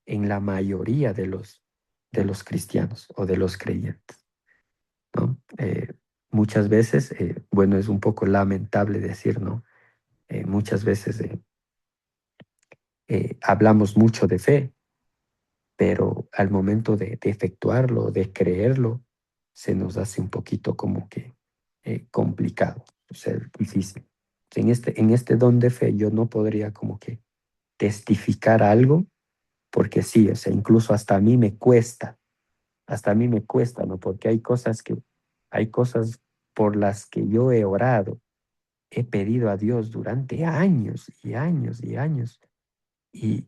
en la mayoría de los cristianos o de los creyentes, ¿no? Muchas veces, bueno, es un poco lamentable decir, ¿no? Muchas veces hablamos mucho de fe, pero al momento de efectuarlo, de creerlo, se nos hace un poquito como que complicado, o sea, difícil. En este don de fe yo no podría como que testificar algo, porque sí, o sea, incluso hasta a mí me cuesta, ¿no? Porque hay cosas por las que yo he orado, he pedido a Dios durante años y años y años, y,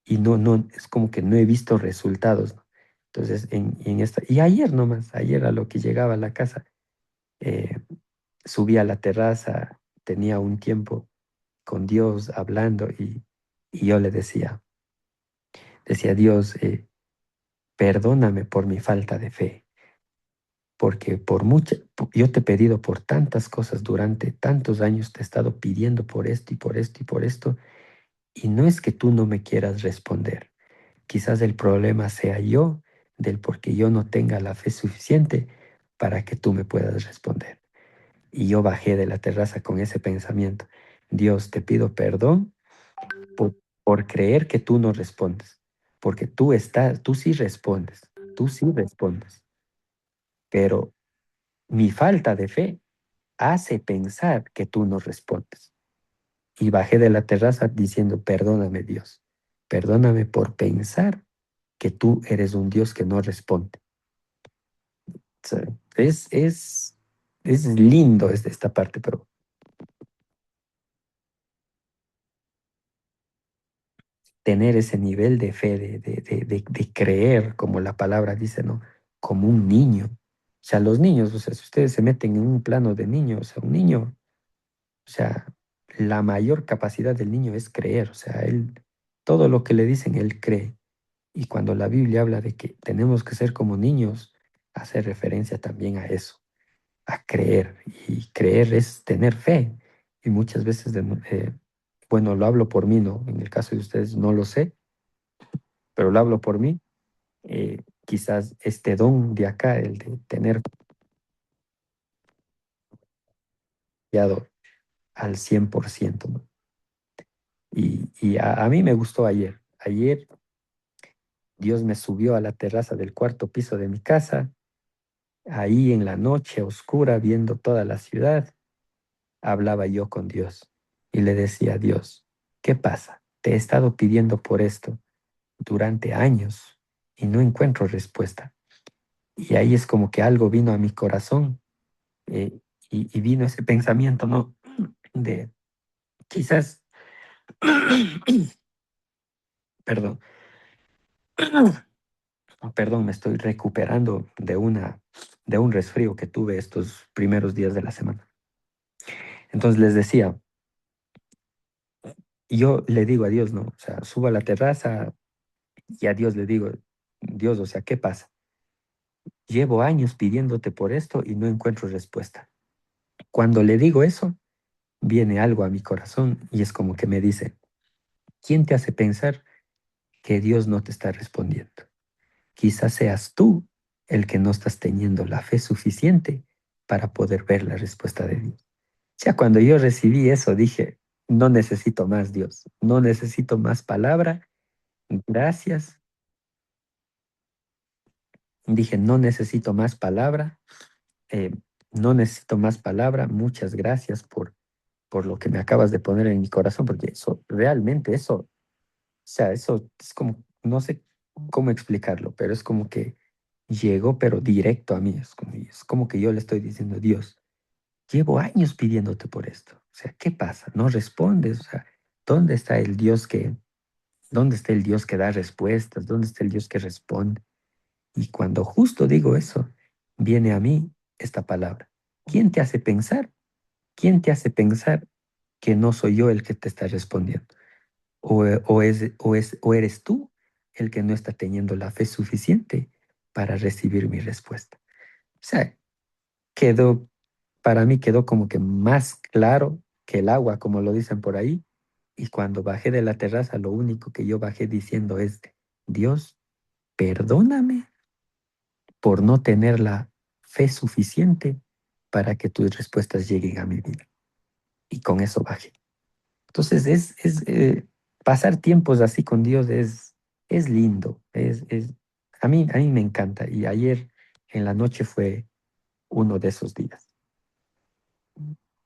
y no, es como que no he visto resultados, ¿no? Entonces, y ayer nomás, ayer a lo que llegaba a la casa, eh, subí a la terraza, tenía un tiempo con Dios hablando y yo le decía, Dios, perdóname por mi falta de fe, porque yo te he pedido por tantas cosas durante tantos años, te he estado pidiendo por esto y por esto y por esto, y no es que tú no me quieras responder. Quizás el problema sea yo, del por qué yo no tenga la fe suficiente para que tú me puedas responder. Y yo bajé de la terraza con ese pensamiento. Dios, te pido perdón por creer que tú no respondes, porque tú sí respondes, pero mi falta de fe hace pensar que tú no respondes. Y bajé de la terraza diciendo, perdóname Dios, perdóname por pensar que tú eres un Dios que no responde. O sea, es lindo esta parte, pero tener ese nivel de fe, de creer, como la palabra dice, ¿no? Como un niño. O sea, los niños, o sea, si ustedes se meten en un plano de niño, o sea, un niño, o sea, la mayor capacidad del niño es creer, o sea, todo lo que le dicen, él cree. Y cuando la Biblia habla de que tenemos que ser como niños, hace referencia también a eso, a creer. Y creer es tener fe. Y muchas veces, bueno, lo hablo por mí, ¿no? En el caso de ustedes no lo sé, pero lo hablo por mí. Quizás este don de acá, el de tener confiado al 100%, ¿no? Y a mí me gustó ayer. Ayer Dios me subió a la terraza del cuarto piso de mi casa, ahí en la noche oscura, viendo toda la ciudad, hablaba yo con Dios y le decía, Dios, ¿qué pasa? Te he estado pidiendo por esto durante años y no encuentro respuesta. Y ahí es como que algo vino a mi corazón, eh, y vino ese pensamiento, ¿no? De quizás, perdón, perdón, me estoy recuperando de un resfrío que tuve estos primeros días de la semana. Entonces les decía, yo le digo a Dios, ¿no? O sea, subo a la terraza y a Dios le digo, Dios, o sea, ¿qué pasa? Llevo años pidiéndote por esto y no encuentro respuesta. Cuando le digo eso, viene algo a mi corazón y es como que me dice, ¿quién te hace pensar que Dios no te está respondiendo? Quizás seas tú el que no estás teniendo la fe suficiente para poder ver la respuesta de Dios. O sea, cuando yo recibí eso, dije, no necesito más Dios, no necesito más palabra, gracias. Dije, no necesito más palabra, eh, no necesito más palabra, muchas gracias por lo que me acabas de poner en mi corazón, porque eso, realmente eso, o sea, eso es como, no sé cómo explicarlo, pero es como que llegó, pero directo a mí, es como que yo le estoy diciendo, Dios, llevo años pidiéndote por esto, o sea, ¿qué pasa? No respondes, o sea, ¿dónde está el Dios dónde está el Dios que da respuestas? ¿Dónde está el Dios que responde? Y cuando justo digo eso, viene a mí esta palabra. ¿Quién te hace pensar? ¿Quién te hace pensar que no soy yo el que te está respondiendo? O eres tú el que no está teniendo la fe suficiente para recibir mi respuesta. O sea, quedó, para mí quedó como que más claro que el agua, como lo dicen por ahí. Y cuando bajé de la terraza, lo único que yo bajé diciendo es, Dios, perdóname por no tener la fe suficiente para que tus respuestas lleguen a mi vida. Y con eso bajé. Entonces, pasar tiempos así con Dios es lindo, a mí me encanta. Y ayer en la noche fue uno de esos días.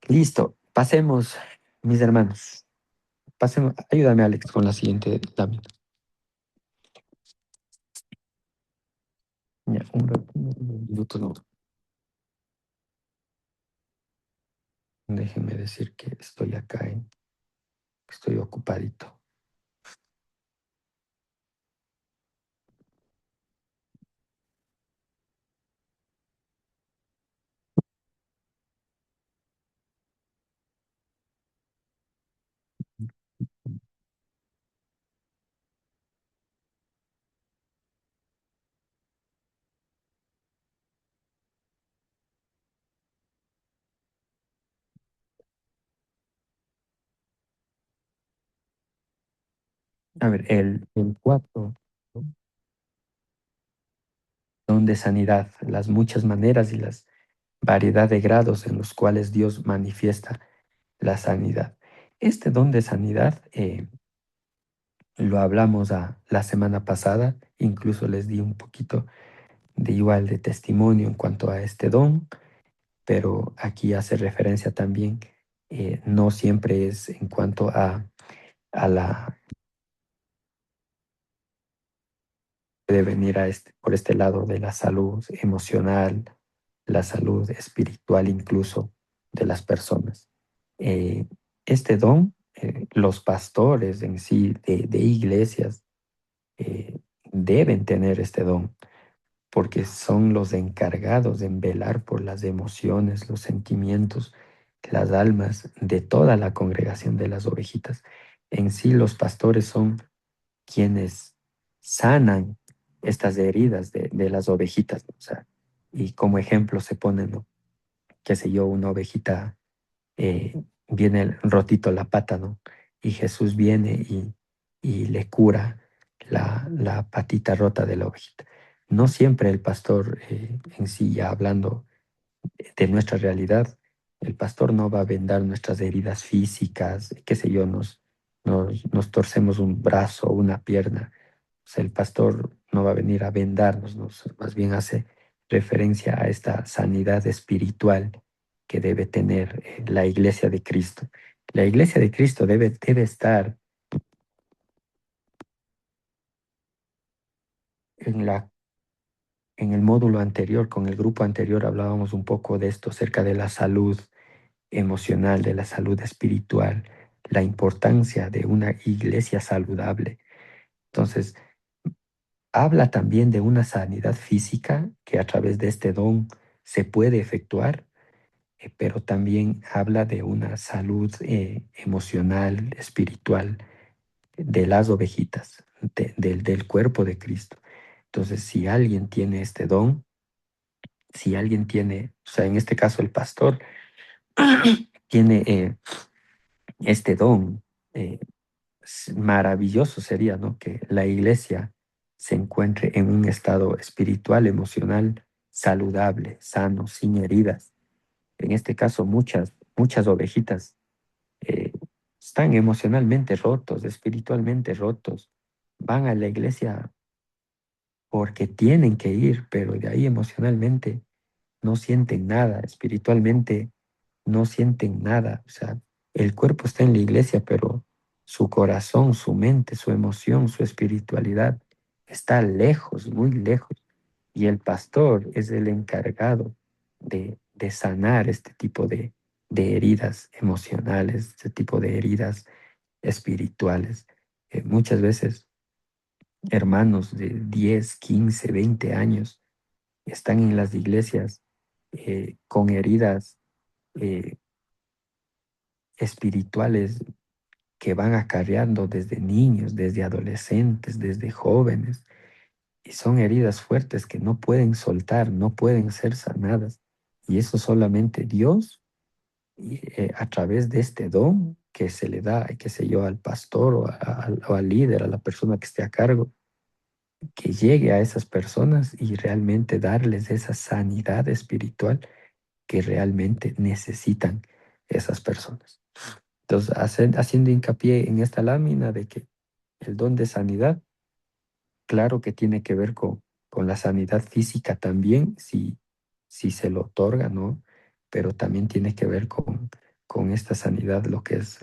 Listo, pasemos, mis hermanos. Pasemos, ayúdame, Alex, con la siguiente lámina. Ya, un minuto, no. Déjenme decir que estoy acá, estoy ocupadito. A ver, el cuarto, don de sanidad, las muchas maneras y las variedad de grados en los cuales Dios manifiesta la sanidad. Este don de sanidad lo hablamos la semana pasada, incluso les di un poquito de igual de testimonio en cuanto a este don, pero aquí hace referencia también, no siempre es en cuanto a la de venir por este lado de la salud emocional, la salud espiritual incluso de las personas. Eh, este don, los pastores en sí de iglesias deben tener este don porque son los encargados de velar por las emociones, los sentimientos, las almas de toda la congregación de las ovejitas. En sí los pastores son quienes sanan estas heridas de las ovejitas, ¿no? O sea, y como ejemplo se pone, ¿no? Qué sé yo, una ovejita viene rotito la pata, ¿no? Y Jesús viene y le cura la patita rota de la ovejita. No siempre el pastor en sí, ya hablando de nuestra realidad, el pastor no va a vendar nuestras heridas físicas, qué sé yo, nos torcemos un brazo o una pierna. O sea, el pastor no va a venir a vendarnos, más bien hace referencia a esta sanidad espiritual que debe tener la iglesia de Cristo. La iglesia de Cristo debe estar en en el módulo anterior, con el grupo anterior hablábamos un poco de esto, acerca de la salud emocional, de la salud espiritual, la importancia de una iglesia saludable. Entonces, habla también de una sanidad física que a través de este don se puede efectuar, pero también habla de una salud emocional, espiritual de las ovejitas, del cuerpo de Cristo. Entonces, si alguien tiene este don, si alguien tiene, o sea, en este caso el pastor, tiene este don, maravilloso sería, ¿no? Que la iglesia se encuentre en un estado espiritual, emocional, saludable, sano, sin heridas. En este caso, muchas ovejitas eh, están emocionalmente rotos, espiritualmente rotos. Van a la iglesia porque tienen que ir, pero de ahí emocionalmente no sienten nada, espiritualmente no sienten nada. O sea, el cuerpo está en la iglesia, pero su corazón, su mente, su emoción, su espiritualidad está lejos, muy lejos. Y el pastor es el encargado de sanar este tipo de heridas emocionales, este tipo de heridas espirituales. Muchas veces hermanos de 10, 15, 20 años están en las iglesias con heridas eh, espirituales que van acarreando desde niños, desde adolescentes, desde jóvenes, y son heridas fuertes que no pueden soltar, no pueden ser sanadas. Y eso solamente Dios, a través de este don que se le da, qué sé yo, al pastor o al líder, a la persona que esté a cargo, que llegue a esas personas y realmente darles esa sanidad espiritual que realmente necesitan esas personas. Entonces, haciendo hincapié en esta lámina de que el don de sanidad, claro que tiene que ver con la sanidad física también, si se lo otorga, ¿no? Pero también tiene que ver con esta sanidad, lo que es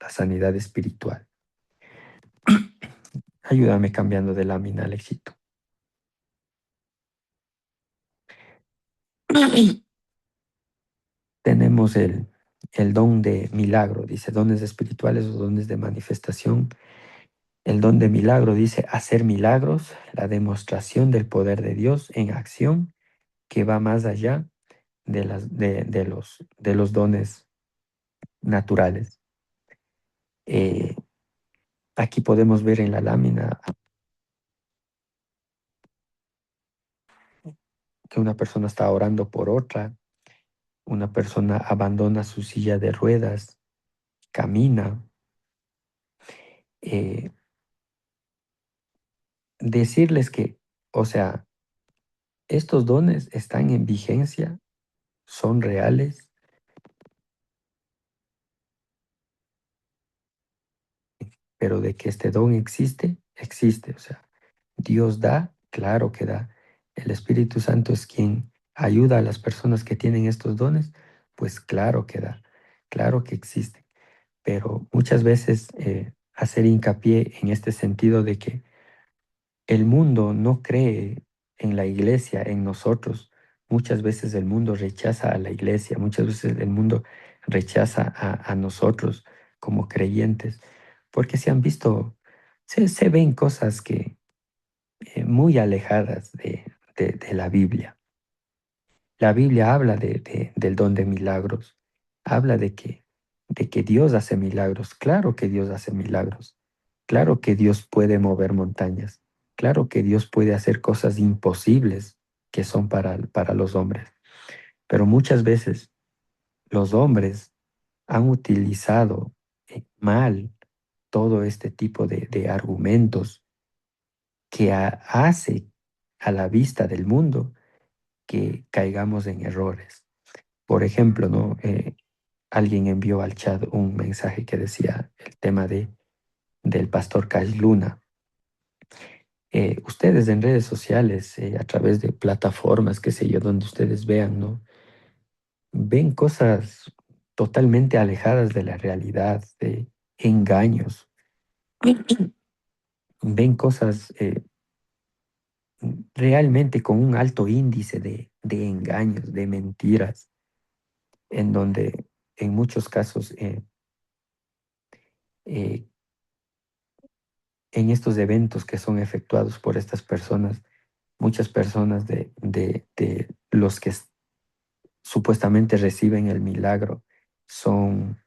la sanidad espiritual. Ayúdame cambiando de lámina, Alexito. Tenemos el don de milagro, dice dones espirituales o dones de manifestación. El don de milagro dice hacer milagros, la demostración del poder de Dios en acción que va más allá de los dones naturales. Aquí podemos ver en la lámina que una persona está orando por otra, una persona abandona su silla de ruedas, camina, decirles que, o sea, estos dones están en vigencia, son reales, pero de que este don existe, existe. O sea, Dios da, claro que da. El Espíritu Santo es quien ayuda a las personas que tienen estos dones, pues claro que da, claro que existe. Pero muchas veces hacer hincapié en este sentido de que el mundo no cree en la iglesia, en nosotros. Muchas veces el mundo rechaza a la iglesia, muchas veces el mundo rechaza a nosotros como creyentes, porque se han visto, se ven cosas que muy alejadas de la Biblia. La Biblia habla del don de milagros, habla de que Dios hace milagros. Claro que Dios hace milagros. Claro que Dios puede mover montañas. Claro que Dios puede hacer cosas imposibles que son para los hombres. Pero muchas veces los hombres han utilizado mal todo este tipo de argumentos que hace a la vista del mundo que caigamos en errores. Por ejemplo, ¿no? Alguien envió al chat un mensaje que decía el tema del pastor Cash Luna. Ustedes en redes sociales, a través de plataformas, qué sé yo, donde ustedes vean, ¿no? Ven cosas totalmente alejadas de la realidad, de engaños. Ven cosas realmente con un alto índice de engaños, de mentiras, en donde en muchos casos eh, en estos eventos que son efectuados por estas personas, muchas personas de los que supuestamente reciben el milagro son,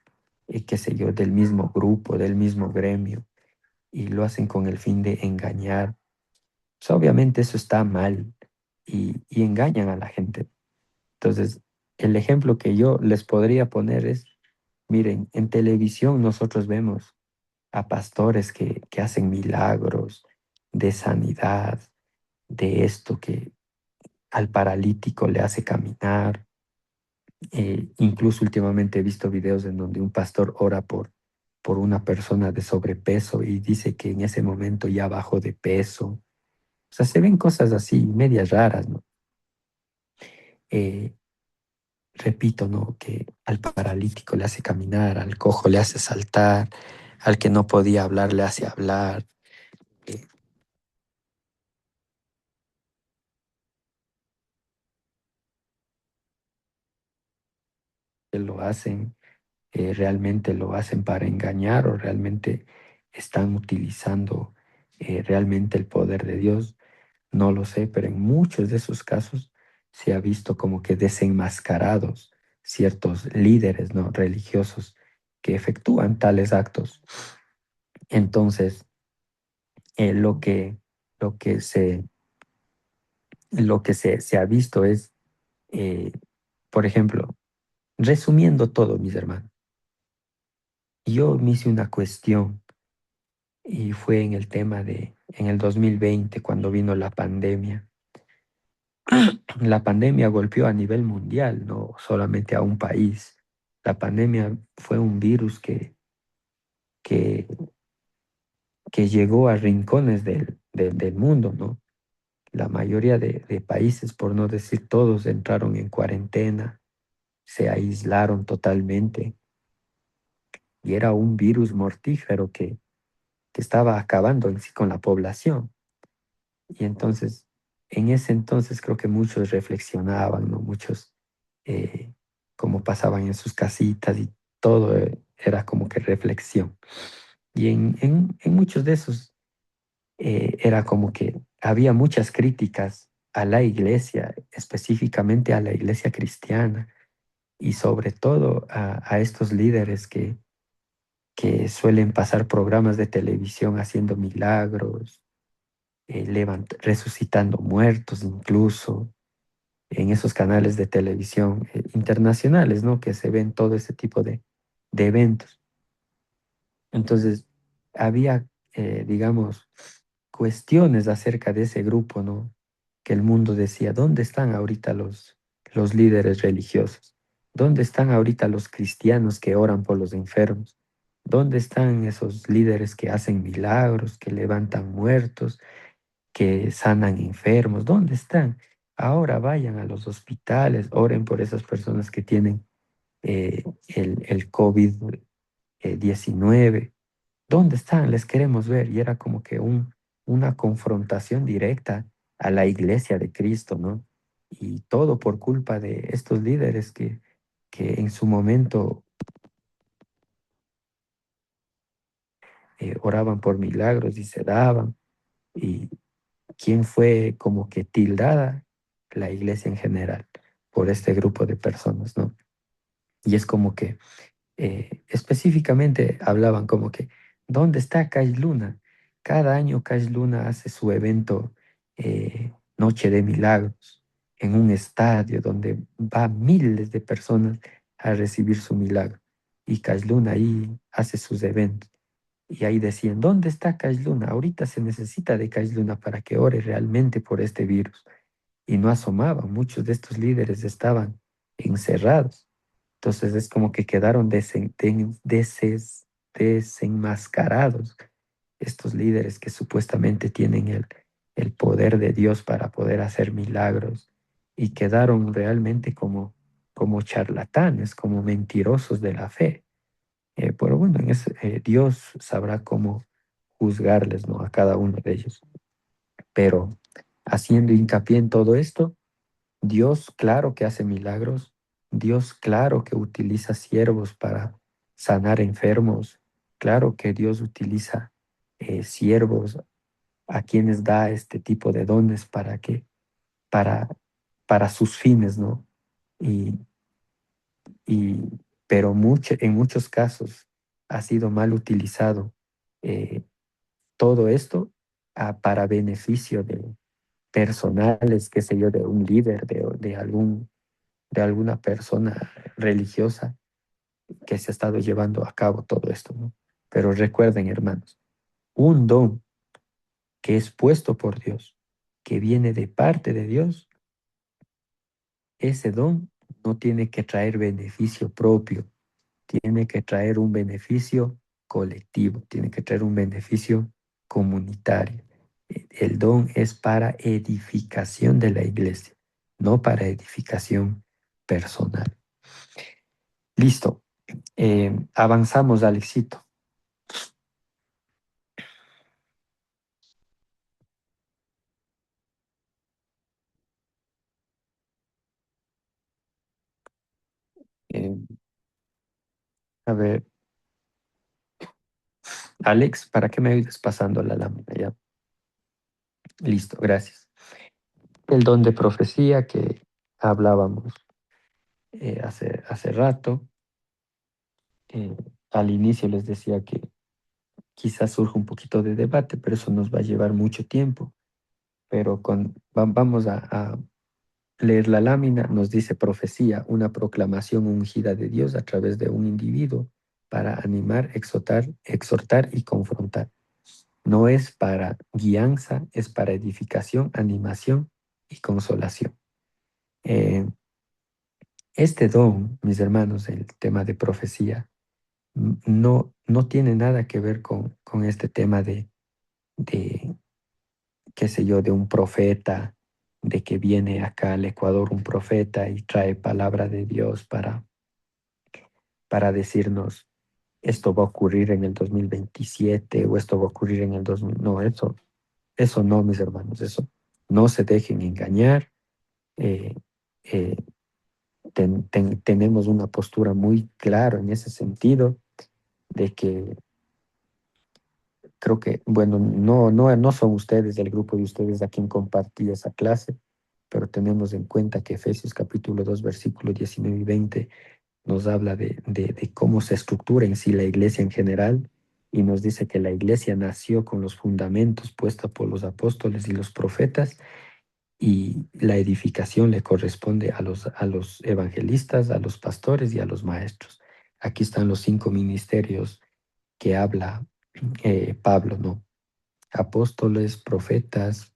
qué sé yo, del mismo grupo, del mismo gremio, y lo hacen con el fin de engañar. O sea, obviamente eso está mal y engañan a la gente. Entonces, el ejemplo que yo les podría poner es, miren, en televisión nosotros vemos a pastores que hacen milagros de sanidad, de esto que al paralítico le hace caminar. Incluso últimamente he visto videos en donde un pastor ora por una persona de sobrepeso y dice que en ese momento ya bajó de peso. O sea, se ven cosas así, medias raras, ¿no? Eh, repito, ¿no? Que al paralítico le hace caminar, al cojo le hace saltar, al que no podía hablar le hace hablar. eh, lo hacen, realmente lo hacen para engañar o realmente están utilizando realmente el poder de Dios. No lo sé, pero en muchos de esos casos se ha visto como que desenmascarados ciertos líderes, ¿no? religiosos que efectúan tales actos. Entonces, eh, lo que, lo que se, se ha visto es, eh, por ejemplo, resumiendo todo, mis hermanos, yo me hice una cuestión y fue en el tema en el 2020, cuando vino la pandemia. La pandemia golpeó a nivel mundial, no solamente a un país. La pandemia fue un virus que, que llegó a rincones del mundo, ¿no? La mayoría de países, por no decir todos, entraron en cuarentena, se aislaron totalmente y era un virus mortífero que estaba acabando en sí con la población. Y entonces, en ese entonces creo que muchos reflexionaban, ¿no? Muchos, eh, como pasaban en sus casitas y todo era como que reflexión. Y en muchos de esos era como que había muchas críticas a la iglesia, específicamente a la iglesia cristiana y sobre todo a estos líderes que suelen pasar programas de televisión haciendo milagros, resucitando muertos incluso en esos canales de televisión internacionales, ¿no? Que se ven todo ese tipo de eventos. Entonces, había, digamos, cuestiones acerca de ese grupo, ¿no? Que el mundo decía, ¿dónde están ahorita los líderes religiosos? ¿Dónde están ahorita los cristianos que oran por los enfermos? ¿Dónde están esos líderes que hacen milagros, que levantan muertos, que sanan enfermos? ¿Dónde están? Ahora vayan a los hospitales, oren por esas personas que tienen el COVID-19. ¿Dónde están? Les queremos ver. Y era como que una confrontación directa a la iglesia de Cristo, ¿no? Y todo por culpa de estos líderes que en su momento oraban por milagros y se daban. Y quién fue como que tildada la iglesia en general por este grupo de personas, ¿no? Y es como que específicamente hablaban como que, ¿dónde está Cash Luna? Cada año Cash Luna hace su evento Noche de Milagros en un estadio donde va miles de personas a recibir su milagro. Y Cash Luna ahí hace sus eventos. Y ahí decían, ¿dónde está Cash Luna? Ahorita se necesita de Cash Luna para que ore realmente por este virus. Y no asomaban, muchos de estos líderes estaban encerrados. Entonces es como que quedaron desenmascarados estos líderes que supuestamente tienen el poder de Dios para poder hacer milagros y quedaron realmente como charlatanes, como mentirosos de la fe. Pero bueno, Dios sabrá cómo juzgarles, ¿no? A cada uno de ellos. Pero haciendo hincapié en todo esto, Dios, claro que hace milagros. Dios, claro que utiliza siervos para sanar enfermos. Claro que Dios utiliza siervos a quienes da este tipo de dones para, para sus fines, ¿no? Y, y, pero en muchos casos ha sido mal utilizado eh, todo esto para beneficio de personales, qué sé yo, de un líder, de alguna persona religiosa que se ha estado llevando a cabo todo esto, ¿no? Pero recuerden, hermanos, un don que es puesto por Dios, que viene de parte de Dios, ese don no tiene que traer beneficio propio, tiene que traer un beneficio colectivo, tiene que traer un beneficio comunitario. El don es para edificación de la iglesia, no para edificación personal. Listo. Avanzamos, Alexito. Eh, a ver, Alex, ¿para qué me ayudes pasando la lámina ya? Listo, gracias. El don de profecía que hablábamos hace rato. eh, Al inicio les decía que quizás surja un poquito de debate, pero eso nos va a llevar mucho tiempo. Pero vamos a leer la lámina. Nos dice profecía, una proclamación ungida de Dios a través de un individuo para animar, exhortar y confrontar. No es para guianza, es para edificación, animación y consolación. Eh, este don, mis hermanos, el tema de profecía, no tiene nada que ver con este tema de, qué sé yo, de un profeta, de que viene acá al Ecuador un profeta y trae palabra de Dios para decirnos, esto va a ocurrir en el 2027 o esto va a ocurrir en el 2000. No, eso no, mis hermanos, eso no se dejen engañar. eh, eh, Tenemos una postura muy clara en ese sentido de que creo que, bueno, no son ustedes, el grupo de ustedes a quien compartí esa clase, pero tenemos en cuenta que Efesios capítulo 2, versículos 19 y 20 nos habla de cómo se estructura en sí la iglesia en general y nos dice que la iglesia nació con los fundamentos puestos por los apóstoles y los profetas y la edificación le corresponde a los evangelistas, a los pastores y a los maestros. Aquí están los 5 ministerios que habla Pablo, ¿no? apóstoles, profetas,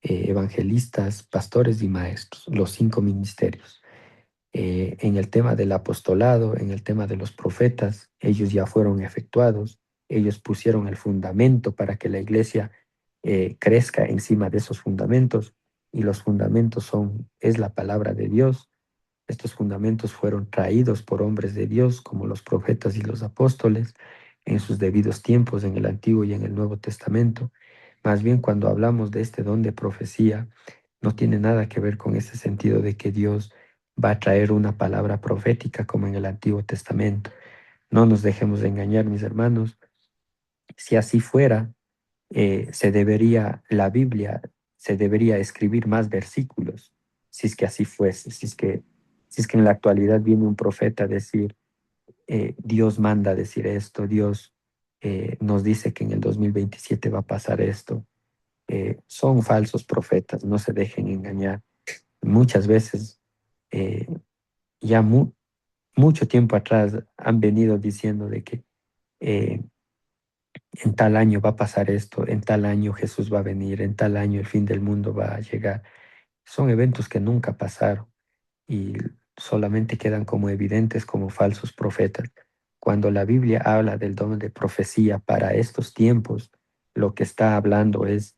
evangelistas, pastores y maestros, los 5 ministerios. En el tema del apostolado, en el tema de los profetas, ellos ya fueron efectuados, ellos pusieron el fundamento para que la iglesia crezca encima de esos fundamentos, y los fundamentos es la palabra de Dios. Estos fundamentos fueron traídos por hombres de Dios como los profetas y los apóstoles en sus debidos tiempos en el Antiguo y en el Nuevo Testamento. Más bien, cuando hablamos de este don de profecía, no tiene nada que ver con ese sentido de que Dios va a traer una palabra profética como en el Antiguo Testamento. No nos dejemos de engañar, mis hermanos. Si así fuera, la Biblia se debería escribir más versículos, si es que así fuese, si es que en la actualidad viene un profeta a decir, Dios manda a decir esto, Dios nos dice que en el 2027 va a pasar esto. Son falsos profetas, no se dejen engañar. Muchas veces, eh, ya mucho tiempo atrás, han venido diciendo de que eh, en tal año va a pasar esto, en tal año Jesús va a venir, en tal año el fin del mundo va a llegar. Son eventos que nunca pasaron y solamente quedan como evidentes como falsos profetas. Cuando la Biblia habla del don de profecía para estos tiempos, lo que está hablando es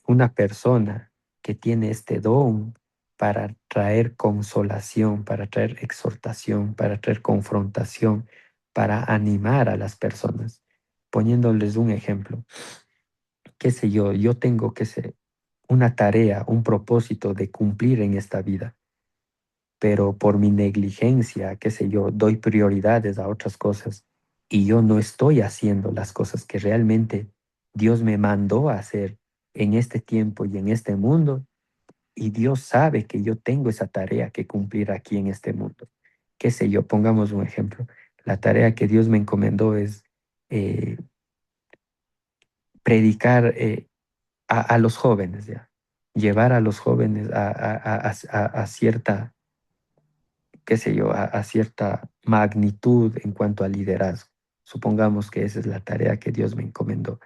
una persona que tiene este don para traer consolación, para traer exhortación, para traer confrontación, para animar a las personas. Poniéndoles un ejemplo, qué sé yo tengo una tarea, un propósito de cumplir en esta vida, pero por mi negligencia, qué sé yo, doy prioridades a otras cosas y yo no estoy haciendo las cosas que realmente Dios me mandó a hacer en este tiempo y en este mundo, y Dios sabe que yo tengo esa tarea que cumplir aquí en este mundo. Qué sé yo, pongamos un ejemplo. La tarea que Dios me encomendó es eh, predicar a los jóvenes, ya. Llevar a los jóvenes a cierta, qué sé yo, a cierta magnitud en cuanto a liderazgo. Supongamos que esa es la tarea que Dios me encomendó.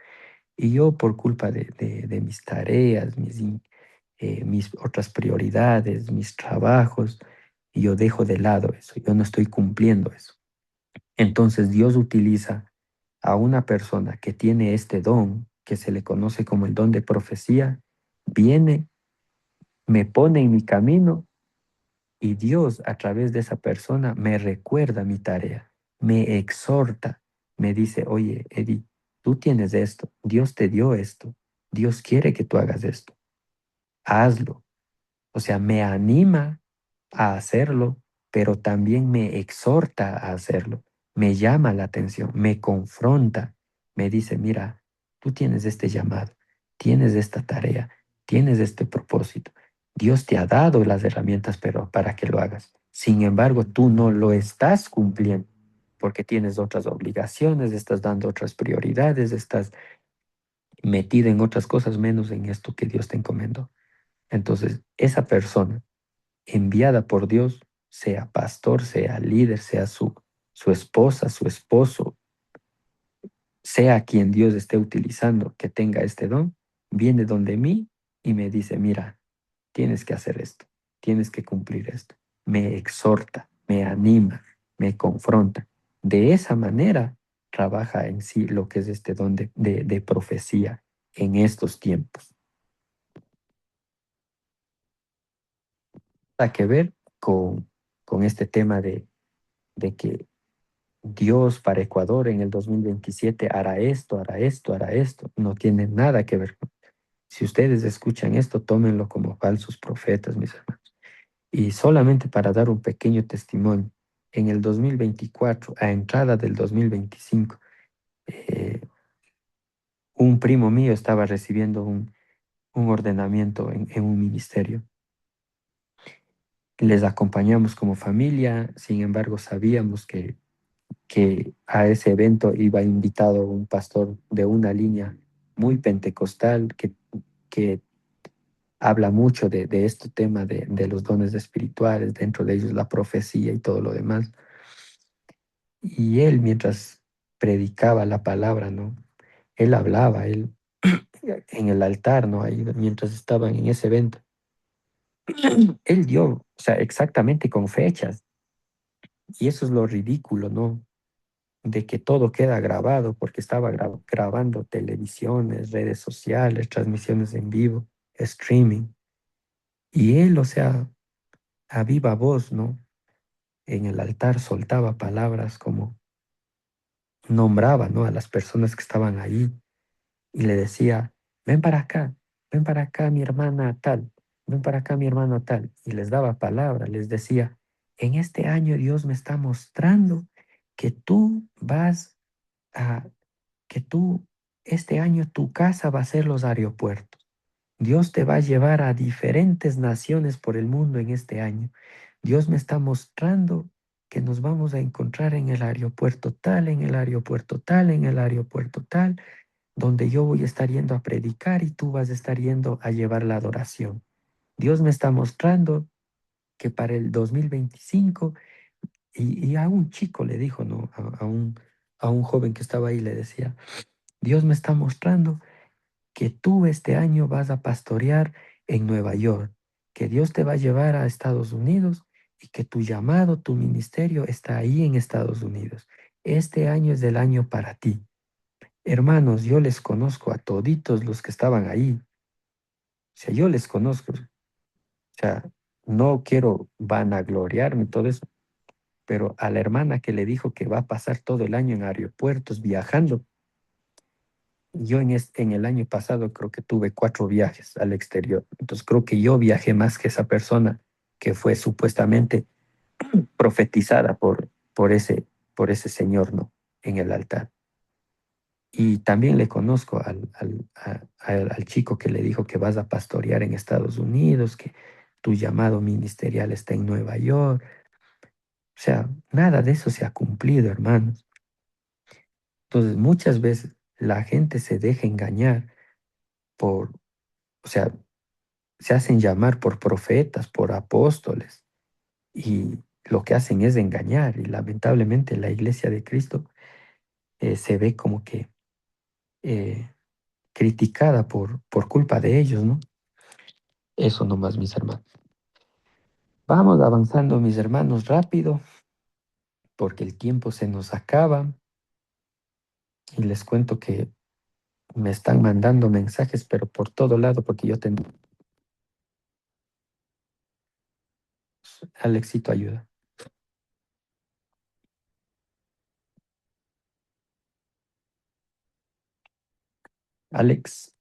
Y yo, por culpa de mis tareas, mis otras prioridades, mis trabajos, yo dejo de lado eso, yo no estoy cumpliendo eso. Entonces Dios utiliza a una persona que tiene este don, que se le conoce como el don de profecía, viene, me pone en mi camino, y Dios a través de esa persona me recuerda mi tarea, me exhorta, me dice, oye, Eddie, tú tienes esto, Dios te dio esto, Dios quiere que tú hagas esto, hazlo. O sea, me anima a hacerlo, pero también me exhorta a hacerlo, me llama la atención, me confronta, me dice, mira, tú tienes este llamado, tienes esta tarea, tienes este propósito. Dios te ha dado las herramientas pero para que lo hagas. Sin embargo, tú no lo estás cumpliendo porque tienes otras obligaciones, estás dando otras prioridades, estás metida en otras cosas menos en esto que Dios te encomendó. Entonces, esa persona enviada por Dios, sea pastor, sea líder, sea su esposa, su esposo, sea quien Dios esté utilizando que tenga este don, viene donde mí y me dice, mira, tienes que hacer esto, tienes que cumplir esto. Me exhorta, me anima, me confronta. De esa manera trabaja en sí lo que es este don de profecía en estos tiempos. Nada que ver con este tema de que Dios para Ecuador en el 2027 hará esto, hará esto, hará esto. No tiene nada que ver. Si ustedes escuchan esto, tómenlo como falsos profetas, mis hermanos. Y solamente para dar un pequeño testimonio, en el 2024, a entrada del 2025, eh, un primo mío estaba recibiendo un ordenamiento en un ministerio. Les acompañamos como familia, sin embargo, sabíamos que a ese evento iba invitado un pastor de una línea muy pentecostal que habla mucho de este tema de los dones espirituales, dentro de ellos la profecía y todo lo demás. Y él, mientras predicaba la palabra, ¿no? Él hablaba, él en el altar, ¿no? Ahí mientras estaban en ese evento. Él dio, o sea, exactamente con fechas. Y eso es lo ridículo, ¿no? De que todo queda grabado porque estaba grabando televisiones, redes sociales, transmisiones en vivo, streaming. Y él, o sea, a viva voz, ¿no? En el altar soltaba palabras como nombraba, ¿no? A las personas que estaban ahí y le decía, ven para acá mi hermana tal, ven para acá mi hermano tal. Y les daba palabra, les decía, en este año Dios me está mostrando que tú vas a, que tú, este año tu casa va a ser los aeropuertos. Dios te va a llevar a diferentes naciones por el mundo en este año. Dios me está mostrando que nos vamos a encontrar en el aeropuerto tal, en el aeropuerto tal, en el aeropuerto tal, donde yo voy a estar yendo a predicar y tú vas a estar yendo a llevar la adoración. Dios me está mostrando que para el 2025, y a un chico le dijo, ¿no? A un joven que estaba ahí le decía, Dios me está mostrando que tú este año vas a pastorear en Nueva York, que Dios te va a llevar a Estados Unidos y que tu llamado, tu ministerio está ahí en Estados Unidos. Este año es el año para ti. Hermanos, yo les conozco a toditos los que estaban ahí. O sea, yo les conozco. O sea, no quiero vanagloriarme y todo eso, pero a la hermana que le dijo que va a pasar todo el año en aeropuertos viajando, yo en el año pasado creo que tuve 4 viajes al exterior. Entonces creo que yo viajé más que esa persona que fue supuestamente profetizada por ese señor, ¿no? En el altar. Y también le conozco al chico que le dijo que vas a pastorear en Estados Unidos, que tu llamado ministerial está en Nueva York. O sea, nada de eso se ha cumplido, hermanos. Entonces, muchas veces la gente se deja engañar por, o sea, se hacen llamar por profetas, por apóstoles, y lo que hacen es engañar. Y lamentablemente la iglesia de Cristo se ve como que eh, criticada por culpa de ellos, ¿no? Eso nomás, mis hermanos. Vamos avanzando, mis hermanos, rápido, porque el tiempo se nos acaba. Y les cuento que me están mandando mensajes, pero por todo lado, porque yo tengo... Alexito, ayuda. Alex,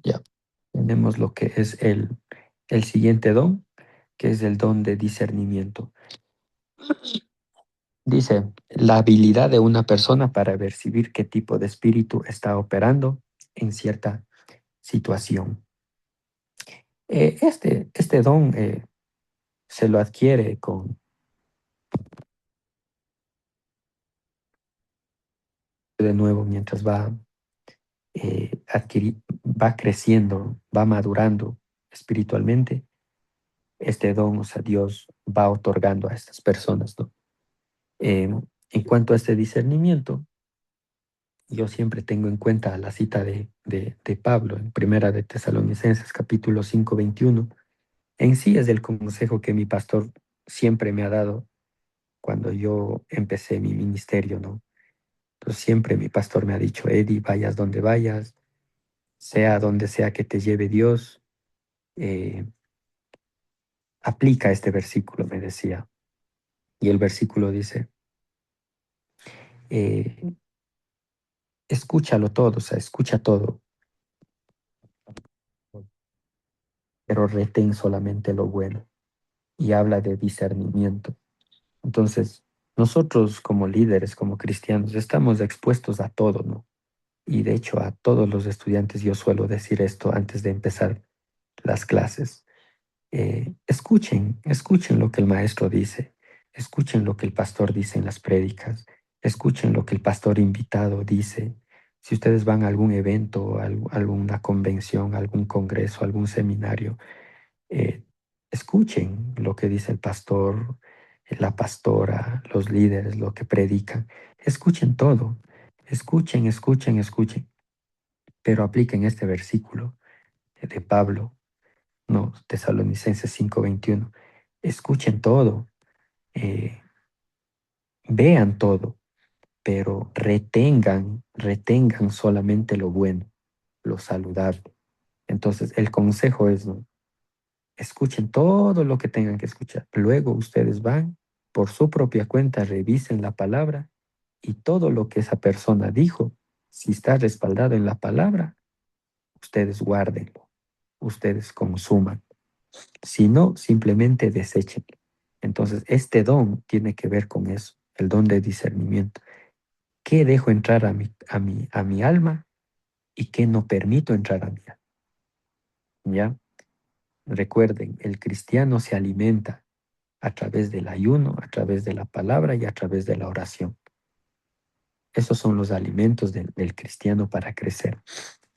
ya. Tenemos lo que es el siguiente don, que es el don de discernimiento. Dice, la habilidad de una persona para percibir qué tipo de espíritu está operando en cierta situación. Este don se lo adquiere de nuevo mientras va creciendo, va madurando espiritualmente. Este don, o sea, Dios va otorgando a estas personas, ¿no? En cuanto a este discernimiento, yo siempre tengo en cuenta la cita de Pablo en Primera de Tesalonicenses, capítulo 5, 21. En sí es el consejo que mi pastor siempre me ha dado cuando yo empecé mi ministerio, ¿no? Entonces siempre mi pastor me ha dicho, Eddie, vayas donde vayas, sea donde sea que te lleve Dios, eh, aplica este versículo, me decía. Y el versículo dice, eh, escúchalo todo, o sea, escucha todo, pero retén solamente lo bueno. Y habla de discernimiento. Entonces, nosotros como líderes, como cristianos, estamos expuestos a todo, ¿no? Y de hecho a todos los estudiantes yo suelo decir esto antes de empezar las clases. Escuchen lo que el maestro dice, escuchen lo que el pastor dice en las prédicas, escuchen lo que el pastor invitado dice. Si ustedes van a algún evento, alguna convención, algún congreso, algún seminario, eh, escuchen lo que dice el pastor, la pastora, los líderes, lo que predican. Escuchen todo. Escuchen, escuchen, escuchen. Pero apliquen este versículo de Pablo, no, Tesalonicenses 5:21. Escuchen todo, eh, vean todo, pero retengan solamente lo bueno, lo saludable. Entonces, el consejo es, ¿no? Escuchen todo lo que tengan que escuchar. Luego ustedes van por su propia cuenta, revisen la palabra y todo lo que esa persona dijo, si está respaldado en la palabra, ustedes guárdenlo, ustedes consuman. Si no, simplemente desechen. Entonces, este don tiene que ver con eso, el don de discernimiento. ¿Qué dejo entrar a mi alma y qué no permito entrar a mi alma? ¿Ya? Recuerden, el cristiano se alimenta a través del ayuno, a través de la palabra y a través de la oración. Esos son los alimentos del cristiano para crecer.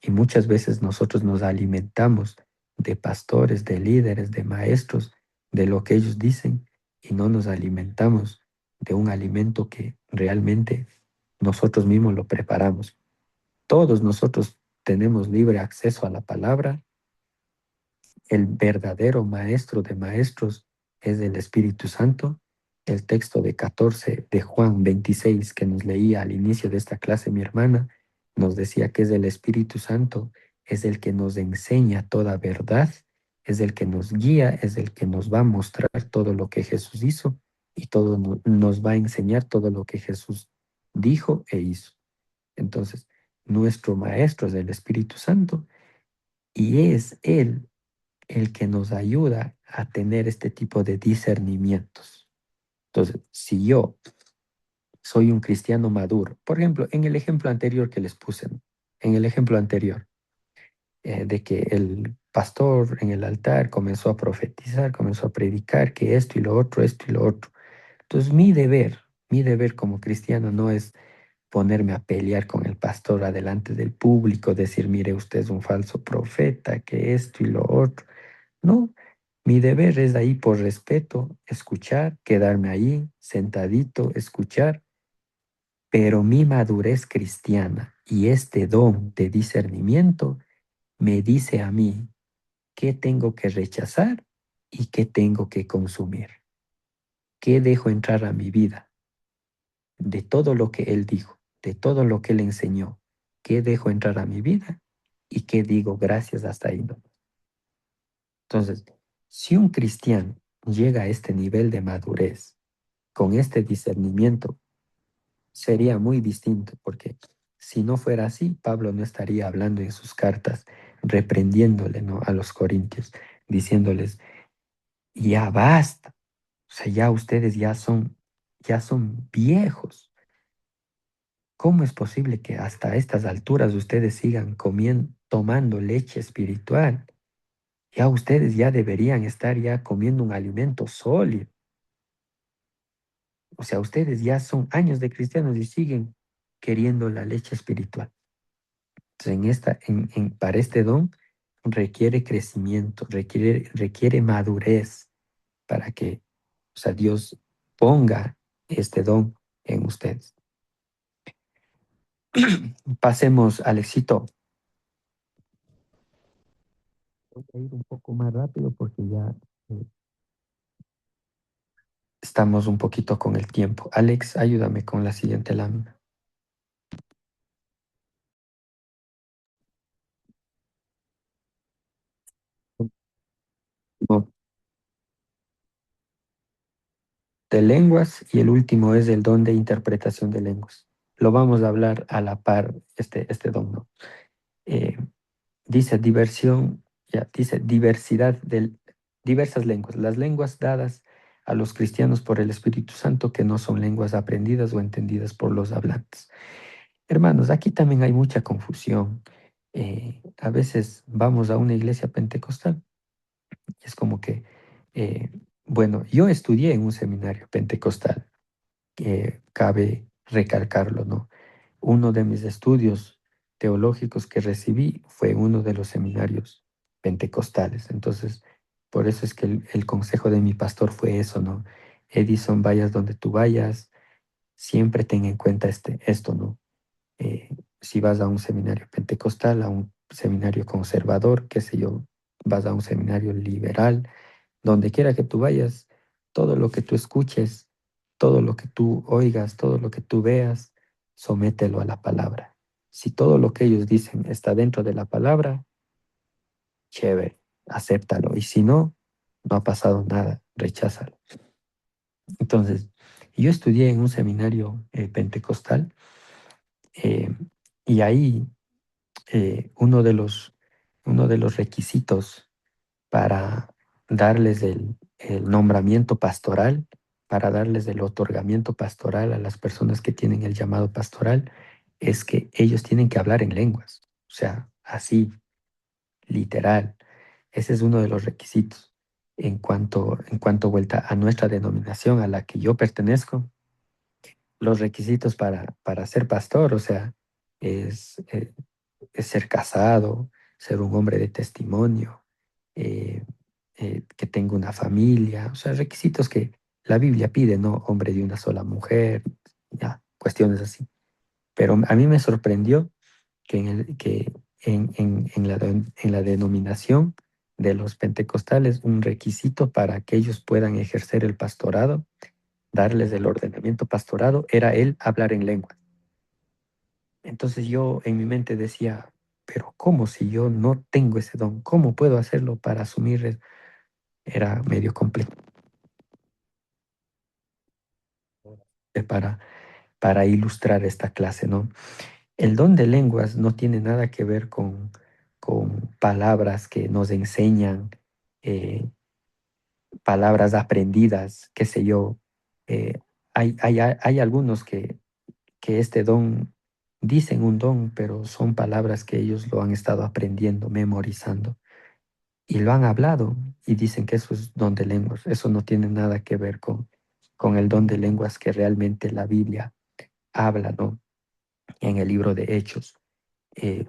Y muchas veces nosotros nos alimentamos de pastores, de líderes, de maestros, de lo que ellos dicen, y no nos alimentamos de un alimento que realmente nosotros mismos lo preparamos. Todos nosotros tenemos libre acceso a la palabra. El verdadero maestro de maestros es el Espíritu Santo. El texto de 14 de Juan 26 que nos leía al inicio de esta clase mi hermana, nos decía que es el Espíritu Santo, es el que nos enseña toda verdad, es el que nos guía, es el que nos va a mostrar todo lo que Jesús hizo y todo nos va a enseñar todo lo que Jesús dijo e hizo. Entonces, nuestro maestro es el Espíritu Santo y es Él el que nos ayuda a tener este tipo de discernimientos. Entonces, si yo soy un cristiano maduro, por ejemplo, en el ejemplo anterior que les puse, ¿no? En el ejemplo anterior, de que el pastor en el altar comenzó a profetizar, comenzó a predicar que esto y lo otro, esto y lo otro. Entonces, mi deber como cristiano no es ponerme a pelear con el pastor adelante del público, decir, mire, usted es un falso profeta, que esto y lo otro. No, mi deber es ahí por respeto, escuchar, quedarme ahí sentadito, escuchar, pero mi madurez cristiana y este don de discernimiento me dice a mí qué tengo que rechazar y qué tengo que consumir, qué dejo entrar a mi vida de todo lo que Él dijo, de todo lo que Él enseñó, qué dejo entrar a mi vida y qué digo gracias hasta ahí, ¿no? Entonces, si un cristiano llega a este nivel de madurez, con este discernimiento, sería muy distinto, porque si no fuera así, Pablo no estaría hablando en sus cartas, reprendiéndole, ¿no?, a los corintios, diciéndoles, ya basta, o sea, ya ustedes ya son viejos. ¿Cómo es posible que hasta estas alturas ustedes sigan comiendo, tomando leche espiritual? Ya ustedes ya deberían estar ya comiendo un alimento sólido. O sea, ustedes ya son años de cristianos y siguen queriendo la leche espiritual. Entonces, para este don requiere crecimiento, requiere madurez para que, o sea, Dios ponga este don en ustedes. Pasemos al éxito. Voy a ir un poco más rápido porque ya estamos un poquito con el tiempo. Alex, ayúdame con la siguiente lámina. No, de lenguas y el último es el don de interpretación de lenguas. Lo vamos a hablar a la par, este don, ¿no? Eh, dice dice diversas lenguas, las lenguas dadas a los cristianos por el Espíritu Santo que no son lenguas aprendidas o entendidas por los hablantes. Hermanos, aquí también hay mucha confusión. A veces vamos a una iglesia pentecostal y es como que, bueno, yo estudié en un seminario pentecostal, cabe recalcarlo, ¿no? Uno de mis estudios teológicos que recibí fue uno de los seminarios pentecostales. Entonces, Por eso es que el consejo de mi pastor fue eso, ¿no? Edison, vayas donde tú vayas, siempre ten en cuenta esto, ¿no? Si vas a un seminario pentecostal, a un seminario conservador, qué sé yo, vas a un seminario liberal, donde quiera que tú vayas, todo lo que tú escuches, todo lo que tú oigas, todo lo que tú veas, somételo a la palabra. Si todo lo que ellos dicen está dentro de la palabra, chévere, acéptalo. Y si no, no ha pasado nada, recházalo. Entonces, yo estudié en un seminario pentecostal eh, y ahí uno de los requisitos para darles el nombramiento pastoral, para darles el otorgamiento pastoral a las personas que tienen el llamado pastoral, es que ellos tienen que hablar en lenguas. O sea, así, literal. Ese es uno de los requisitos. En cuanto vuelta a nuestra denominación a la que yo pertenezco, los requisitos para ser pastor, o sea, es, eh, es ser casado, ser un hombre de testimonio, eh, que tenga una familia, o sea, requisitos que la Biblia pide, ¿no? Hombre de una sola mujer, ya, cuestiones así. Pero a mí me sorprendió que en la denominación de los pentecostales, un requisito para que ellos puedan ejercer el pastorado, darles el ordenamiento pastorado, era el hablar en lengua. Entonces yo en mi mente decía, pero ¿cómo si yo no tengo ese don? ¿Cómo puedo hacerlo para asumir? Era medio complejo para, para ilustrar esta clase, ¿no? El don de lenguas no tiene nada que ver con palabras que nos enseñan, eh, palabras aprendidas, qué sé yo. Eh, hay algunos que este don, dicen un don, pero son palabras que ellos lo han estado aprendiendo, memorizando, y lo han hablado y dicen que eso es don de lenguas. Eso no tiene nada que ver con el don de lenguas que realmente la Biblia habla, ¿no? En el libro de Hechos. Eh,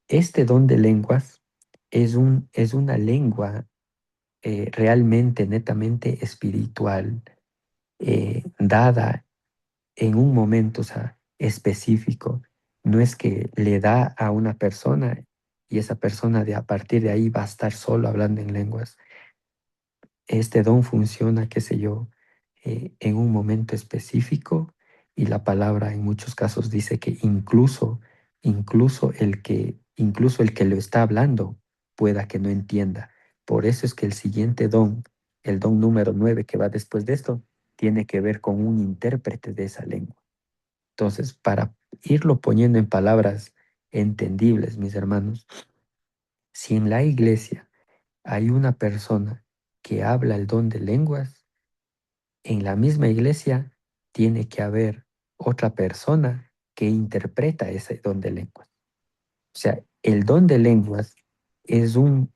este don de lenguas es una lengua realmente, netamente espiritual, dada en un momento, o sea, específico. No es que le da a una persona y esa persona a partir de ahí va a estar solo hablando en lenguas. Este don funciona, qué sé yo, en un momento específico, y la palabra en muchos casos dice que incluso el que lo está hablando pueda que no entienda. Por eso es que el siguiente don, el don número 9 que va después de esto, tiene que ver con un intérprete de esa lengua. Entonces, para irlo poniendo en palabras entendibles, mis hermanos, si en la iglesia hay una persona que habla el don de lenguas, en la misma iglesia tiene que haber otra persona que interpreta ese don de lenguas. O sea, el don de lenguas es un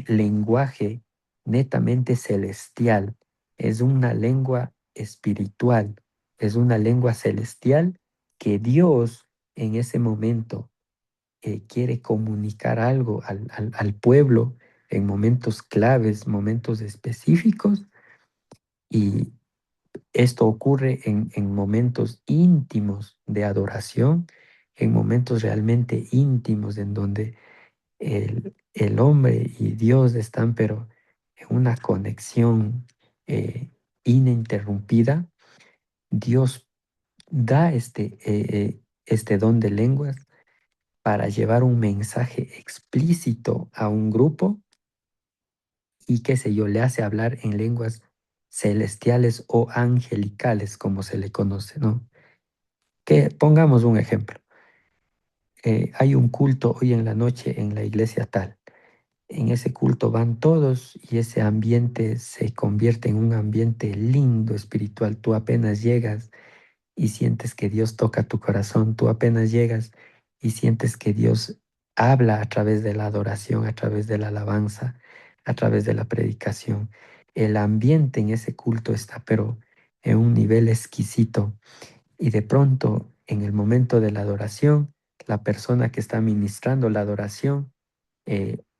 lenguaje netamente celestial, es una lengua espiritual, es una lengua celestial que Dios en ese momento quiere comunicar algo al pueblo en momentos claves, momentos específicos, y esto ocurre en momentos íntimos de adoración, en momentos realmente íntimos en donde el hombre y Dios están, pero en una conexión ininterrumpida. Dios da este don de lenguas para llevar un mensaje explícito a un grupo y qué sé yo, le hace hablar en lenguas celestiales o angelicales, como se le conoce, ¿no? Que pongamos un ejemplo. Hay un culto hoy en la noche en la iglesia tal. En ese culto van todos y ese ambiente se convierte en un ambiente lindo, espiritual. Tú apenas llegas y sientes que Dios toca tu corazón. Tú apenas llegas y sientes que Dios habla a través de la adoración, a través de la alabanza, a través de la predicación. El ambiente en ese culto está, pero en un nivel exquisito. Y de pronto, en el momento de la adoración, la persona que está ministrando la adoración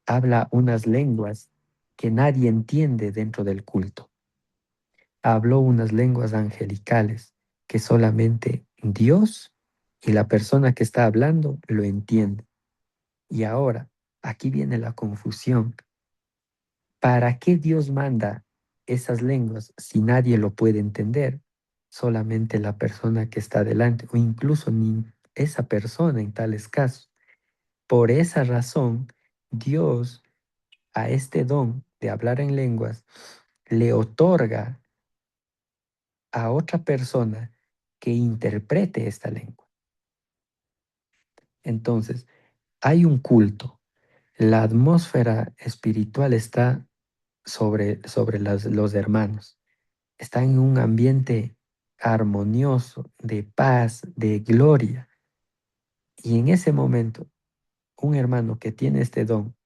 habla unas lenguas que nadie entiende dentro del culto. Habló unas lenguas angelicales que solamente Dios y la persona que está hablando lo entiende. Y ahora, aquí viene la confusión. ¿Para qué Dios manda esas lenguas si nadie lo puede entender? Solamente la persona que está delante o incluso ni esa persona en tales casos. Por esa razón, Dios a este don de hablar en lenguas le otorga a otra persona que interprete esta lengua. Entonces, hay un culto. La atmósfera espiritual está sobre los hermanos. Está en un ambiente armonioso, de paz, de gloria. Y en ese momento, un hermano que tiene este don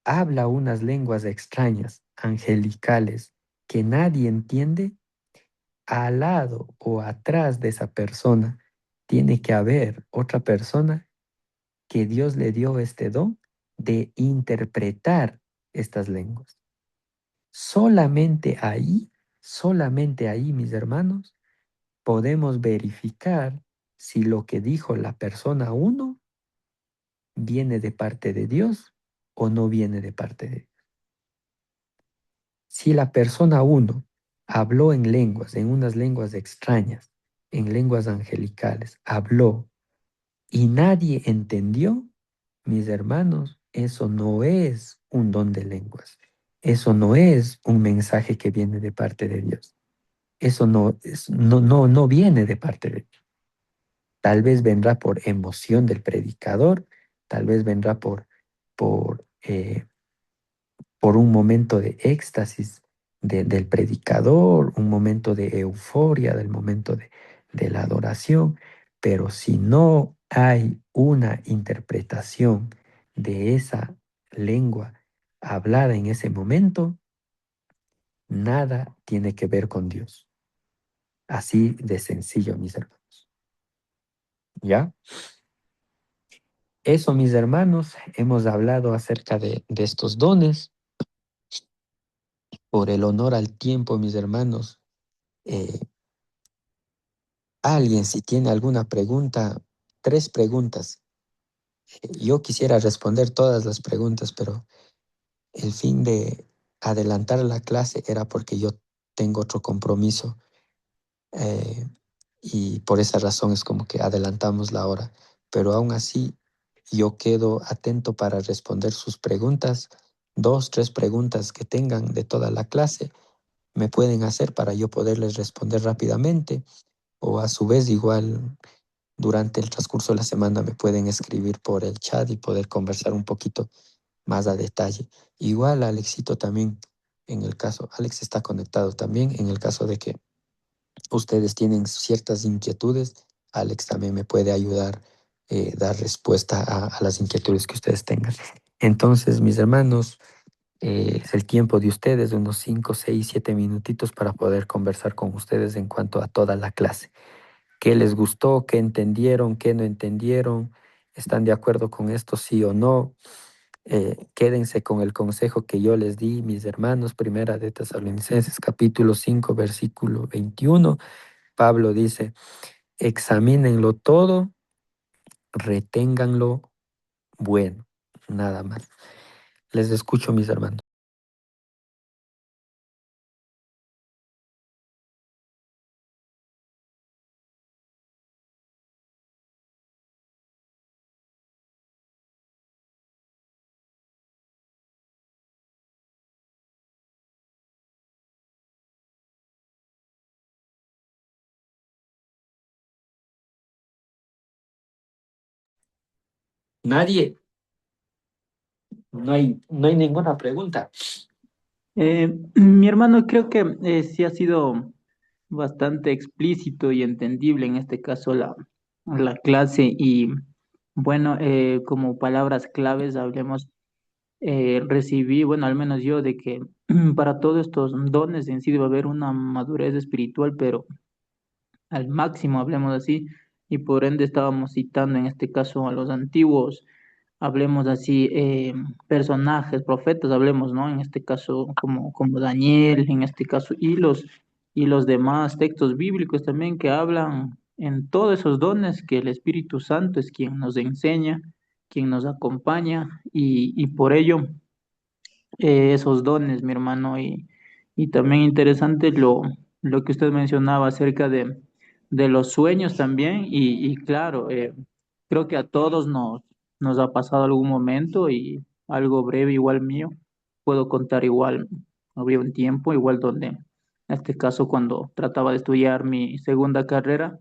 habla unas lenguas extrañas, angelicales, que nadie entiende. Al lado o atrás de esa persona tiene que haber otra persona que Dios le dio este don de interpretar estas lenguas. Solamente ahí, mis hermanos, podemos verificar si lo que dijo la persona uno viene de parte de Dios o no viene de parte de Dios. Si la persona uno habló en lenguas, en unas lenguas extrañas, en lenguas angelicales, habló y nadie entendió, mis hermanos, eso no es un don de lenguas. Eso no es un mensaje que viene de parte de Dios. Eso no viene de parte de Dios. Tal vez vendrá por emoción del predicador, tal vez vendrá por, eh, por un momento de éxtasis del predicador, un momento de euforia, del momento de la adoración, pero si no hay una interpretación de esa lengua hablada en ese momento, nada tiene que ver con Dios. Así de sencillo, mis hermanos. ¿Ya? Eso, mis hermanos, hemos hablado acerca de estos dones. Por el honor al tiempo, mis hermanos, eh, alguien si tiene alguna pregunta, 3 preguntas. Yo quisiera responder todas las preguntas, pero el fin de adelantar la clase era porque yo tengo otro compromiso eh, y por esa razón es como que adelantamos la hora. Pero aún así, yo quedo atento para responder sus preguntas. 2, 3 preguntas que tengan de toda la clase me pueden hacer para yo poderles responder rápidamente o a su vez igual durante el transcurso de la semana me pueden escribir por el chat y poder conversar un poquito más a detalle. Igual Alexito también, en el caso, Alex está conectado también, en el caso de que ustedes tienen ciertas inquietudes, Alex también me puede ayudar, dar respuesta a las inquietudes que ustedes tengan. Entonces, mis hermanos, es el tiempo de ustedes, unos 5, 6, 7 minutitos para poder conversar con ustedes en cuanto a toda la clase. ¿Qué les gustó? ¿Qué entendieron? ¿Qué no entendieron? ¿Están de acuerdo con esto, sí o no? Quédense con el consejo que yo les di, mis hermanos, Primera de Tesalonicenses, capítulo 5, versículo 21. Pablo dice, examínenlo todo, reténganlo bueno, nada más. Les escucho, mis hermanos. Nadie, no hay ninguna pregunta. Mi hermano, creo que sí ha sido bastante explícito y entendible en este caso la clase y bueno, como palabras claves hablemos, recibí, bueno, al menos yo, de que para todos estos dones en sí debe haber una madurez espiritual, pero al máximo, hablemos así, y por ende estábamos citando en este caso a los antiguos hablemos así, personajes, profetas, hablemos, ¿no? En este caso, como Daniel, en este caso, y los demás textos bíblicos también que hablan en todos esos dones que el Espíritu Santo es quien nos enseña, quien nos acompaña, y por ello esos dones, mi hermano. Y también interesante lo que usted mencionaba acerca de los sueños también. Y claro, creo que a todos nos ha pasado algún momento y algo breve igual mío. Puedo contar igual, había un tiempo igual donde, en este caso, cuando trataba de estudiar mi segunda carrera,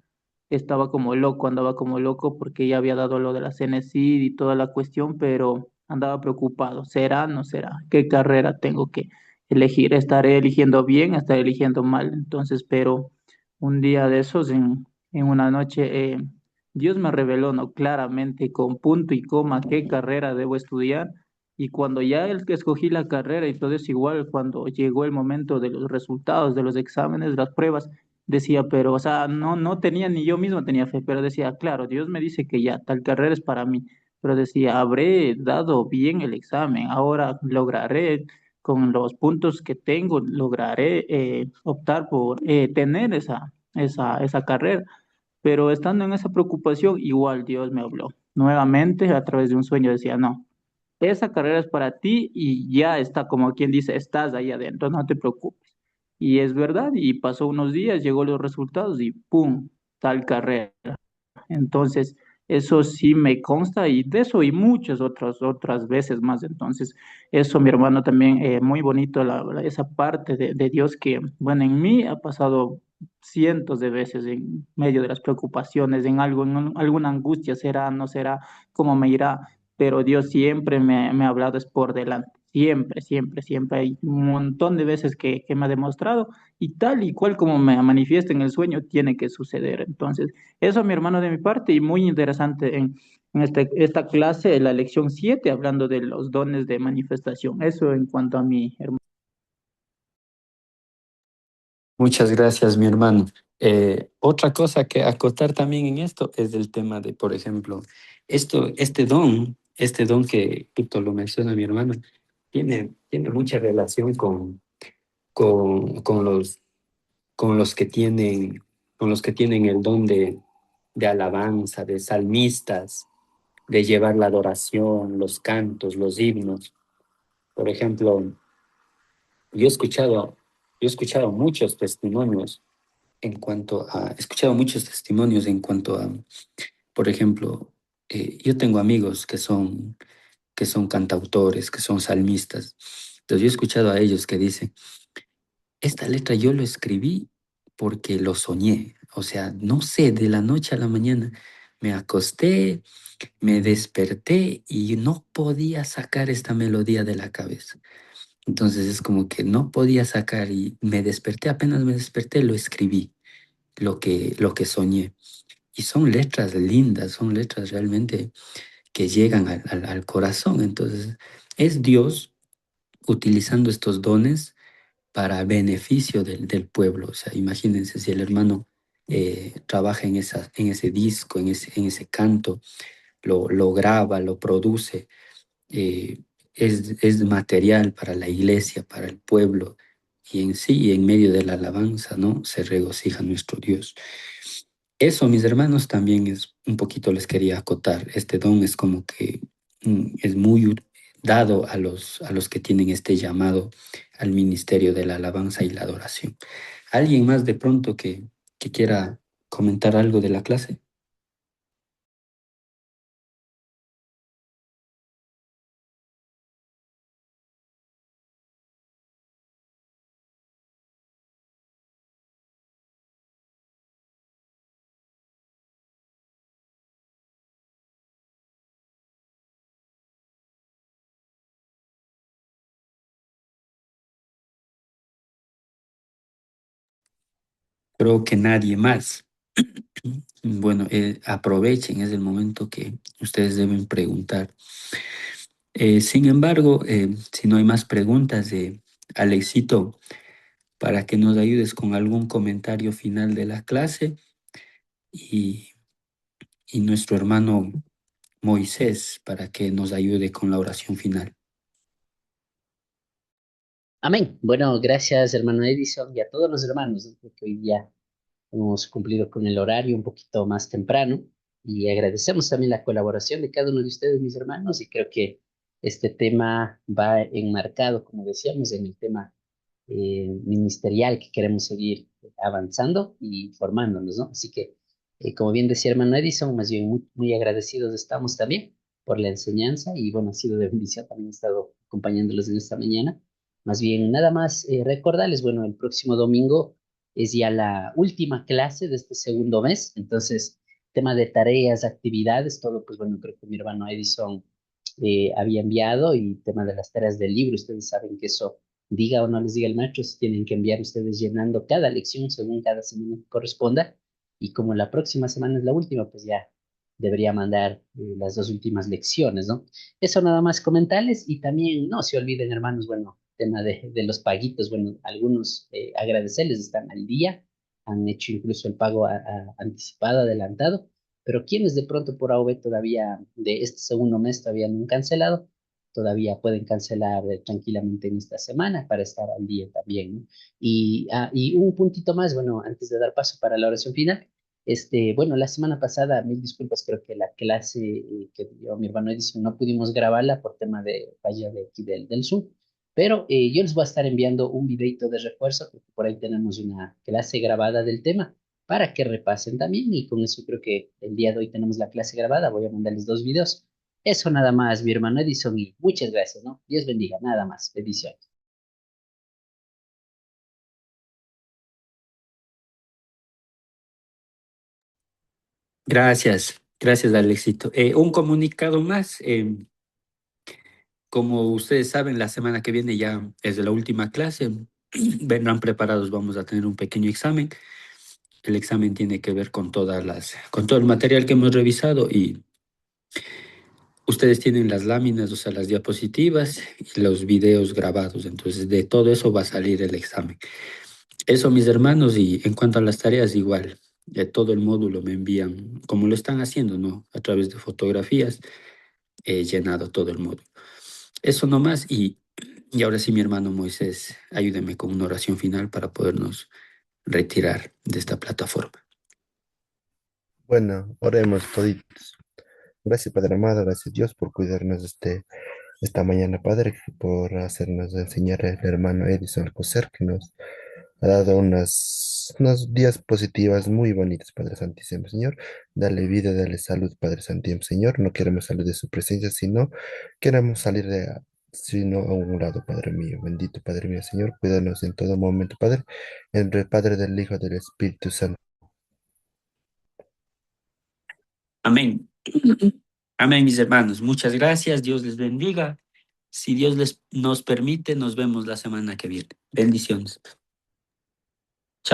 estaba como loco, andaba como loco porque ya había dado lo de la CNCID y toda la cuestión, pero andaba preocupado. ¿Será, no será? ¿Qué carrera tengo que elegir? ¿Estaré eligiendo bien? ¿Estaré eligiendo mal? Entonces, pero un día de esos, en una noche, Dios me reveló, ¿no? Claramente, con punto y coma, qué carrera debo estudiar. Y cuando ya el que escogí la carrera y todo es igual, cuando llegó el momento de los resultados, de los exámenes, las pruebas, decía, pero, o sea, no tenía, ni yo mismo tenía fe, pero decía, claro, Dios me dice que ya, tal carrera es para mí, pero decía, habré dado bien el examen, ahora lograré, con los puntos que tengo, lograré optar por tener esa carrera, pero estando en esa preocupación, igual Dios me habló. Nuevamente, a través de un sueño, decía, no, esa carrera es para ti y ya está, como quien dice, estás ahí adentro, no te preocupes. Y es verdad, y pasó unos días, llegó los resultados y ¡pum! Tal carrera. Entonces, eso sí me consta y de eso y muchas otras veces más. Entonces, eso, mi hermano, también muy bonito esa parte de Dios que, bueno, en mí ha pasado cientos de veces en medio de las preocupaciones, en algo, alguna angustia, será, no será, cómo me irá, pero Dios siempre me ha hablado es por delante. Siempre, siempre, siempre. Hay un montón de veces que me ha demostrado y tal y cual como me manifiesta en el sueño, tiene que suceder. Entonces, eso, mi hermano, de mi parte, y muy interesante en esta clase, la lección 7 hablando de los dones de manifestación. Eso en cuanto a mi hermano. Muchas gracias, mi hermano. Otra cosa que acotar también en esto es el tema de, por ejemplo, este don que justo lo menciona mi hermano, tiene mucha relación con con los que con los que tienen el don de alabanza, de salmistas, de llevar la adoración, los cantos, los himnos. Por ejemplo, yo he escuchado, yo he escuchado muchos testimonios he escuchado muchos testimonios en cuanto a, por ejemplo, yo tengo amigos que son cantautores, que son salmistas. Entonces yo he escuchado a ellos que dicen, esta letra yo lo escribí porque lo soñé. O sea, no sé, de la noche a la mañana me acosté, me desperté y no podía sacar esta melodía de la cabeza. Entonces es como que no podía sacar y me desperté, apenas me desperté, lo escribí, lo que soñé. Y son letras lindas, son letras realmente que llegan al corazón. Entonces es Dios utilizando estos dones para beneficio del pueblo. O sea, imagínense si el hermano trabaja en ese disco, en ese canto, lo graba, lo produce, eh, es material para la iglesia, para el pueblo, y en sí, en medio de la alabanza, ¿no? Se regocija nuestro Dios. Eso, mis hermanos, también es un poquito les quería acotar. Este don es como que es muy dado a los que tienen este llamado al ministerio de la alabanza y la adoración. ¿Alguien más de pronto que quiera comentar algo de la clase? Creo que nadie más. Bueno, aprovechen, es el momento que ustedes deben preguntar. Sin embargo, si no hay más preguntas, Alexito, para que nos ayudes con algún comentario final de la clase y nuestro hermano Moisés para que nos ayude con la oración final. Amén. Bueno, gracias hermano Edison y a todos los hermanos, ¿no? Porque hoy día hemos cumplido con el horario un poquito más temprano y agradecemos también la colaboración de cada uno de ustedes, mis hermanos, y creo que este tema va enmarcado, como decíamos, en el tema ministerial que queremos seguir avanzando y formándonos, ¿no? Así que, como bien decía hermano Edison, más bien muy, muy agradecidos estamos también por la enseñanza y bueno, ha sido de bendición también he estado acompañándolos en esta mañana. Más bien, nada más recordarles, bueno, el próximo domingo es ya la última clase de este segundo mes, entonces, tema de tareas, actividades, todo, pues bueno, creo que mi hermano Edison había enviado y tema de las tareas del libro, ustedes saben que eso, diga o no les diga el maestro, se tienen que enviar ustedes llenando cada lección según cada semana que corresponda y como la próxima semana es la última, pues ya debería mandar las dos últimas lecciones, ¿no? Eso nada más comentarles y también no se olviden, hermanos, bueno, tema de los paguitos, bueno, algunos agradecerles están al día, han hecho incluso el pago anticipado, adelantado, pero quienes de pronto por AOV todavía de este segundo mes todavía no han cancelado, todavía pueden cancelar tranquilamente en esta semana para estar al día también, ¿no? Y un puntito más, bueno, antes de dar paso para la oración final, bueno, la semana pasada, mil disculpas, creo que la clase que dio mi hermano Edison no pudimos grabarla por tema de falla de aquí del Zoom, pero yo les voy a estar enviando un videito de refuerzo, porque por ahí tenemos una clase grabada del tema para que repasen también y con eso creo que el día de hoy tenemos la clase grabada, voy a mandarles dos videos. Eso nada más, mi hermano Edison, y muchas gracias, ¿no? Dios bendiga, nada más, bendiciones. Gracias, gracias Alexito. Un comunicado más. Como ustedes saben, la semana que viene ya es la última clase. Vendrán preparados, vamos a tener un pequeño examen. El examen tiene que ver con con todo el material que hemos revisado y ustedes tienen las láminas, o sea, las diapositivas y los videos grabados. Entonces, de todo eso va a salir el examen. Eso, mis hermanos, y en cuanto a las tareas, igual. De todo el módulo me envían, como lo están haciendo, ¿no? A través de fotografías, he llenado todo el módulo. Eso nomás, y ahora sí, mi hermano Moisés, ayúdeme con una oración final para podernos retirar de esta plataforma. Bueno, oremos toditos. Gracias, Padre amado, gracias Dios por cuidarnos esta mañana, Padre, por hacernos enseñar el hermano Edison Alcocer, que nos ha dado unos días positivas muy bonitas, Padre Santísimo, Señor. Dale vida, dale salud, Padre Santísimo, Señor. No queremos salir de su presencia, sino queremos salir sino a un lado, Padre mío. Bendito Padre mío, Señor. Cuídanos en todo momento, Padre. En el Padre, del Hijo, del Espíritu Santo. Amén. Amén, mis hermanos. Muchas gracias. Dios les bendiga. Si Dios nos permite, nos vemos la semana que viene. Bendiciones.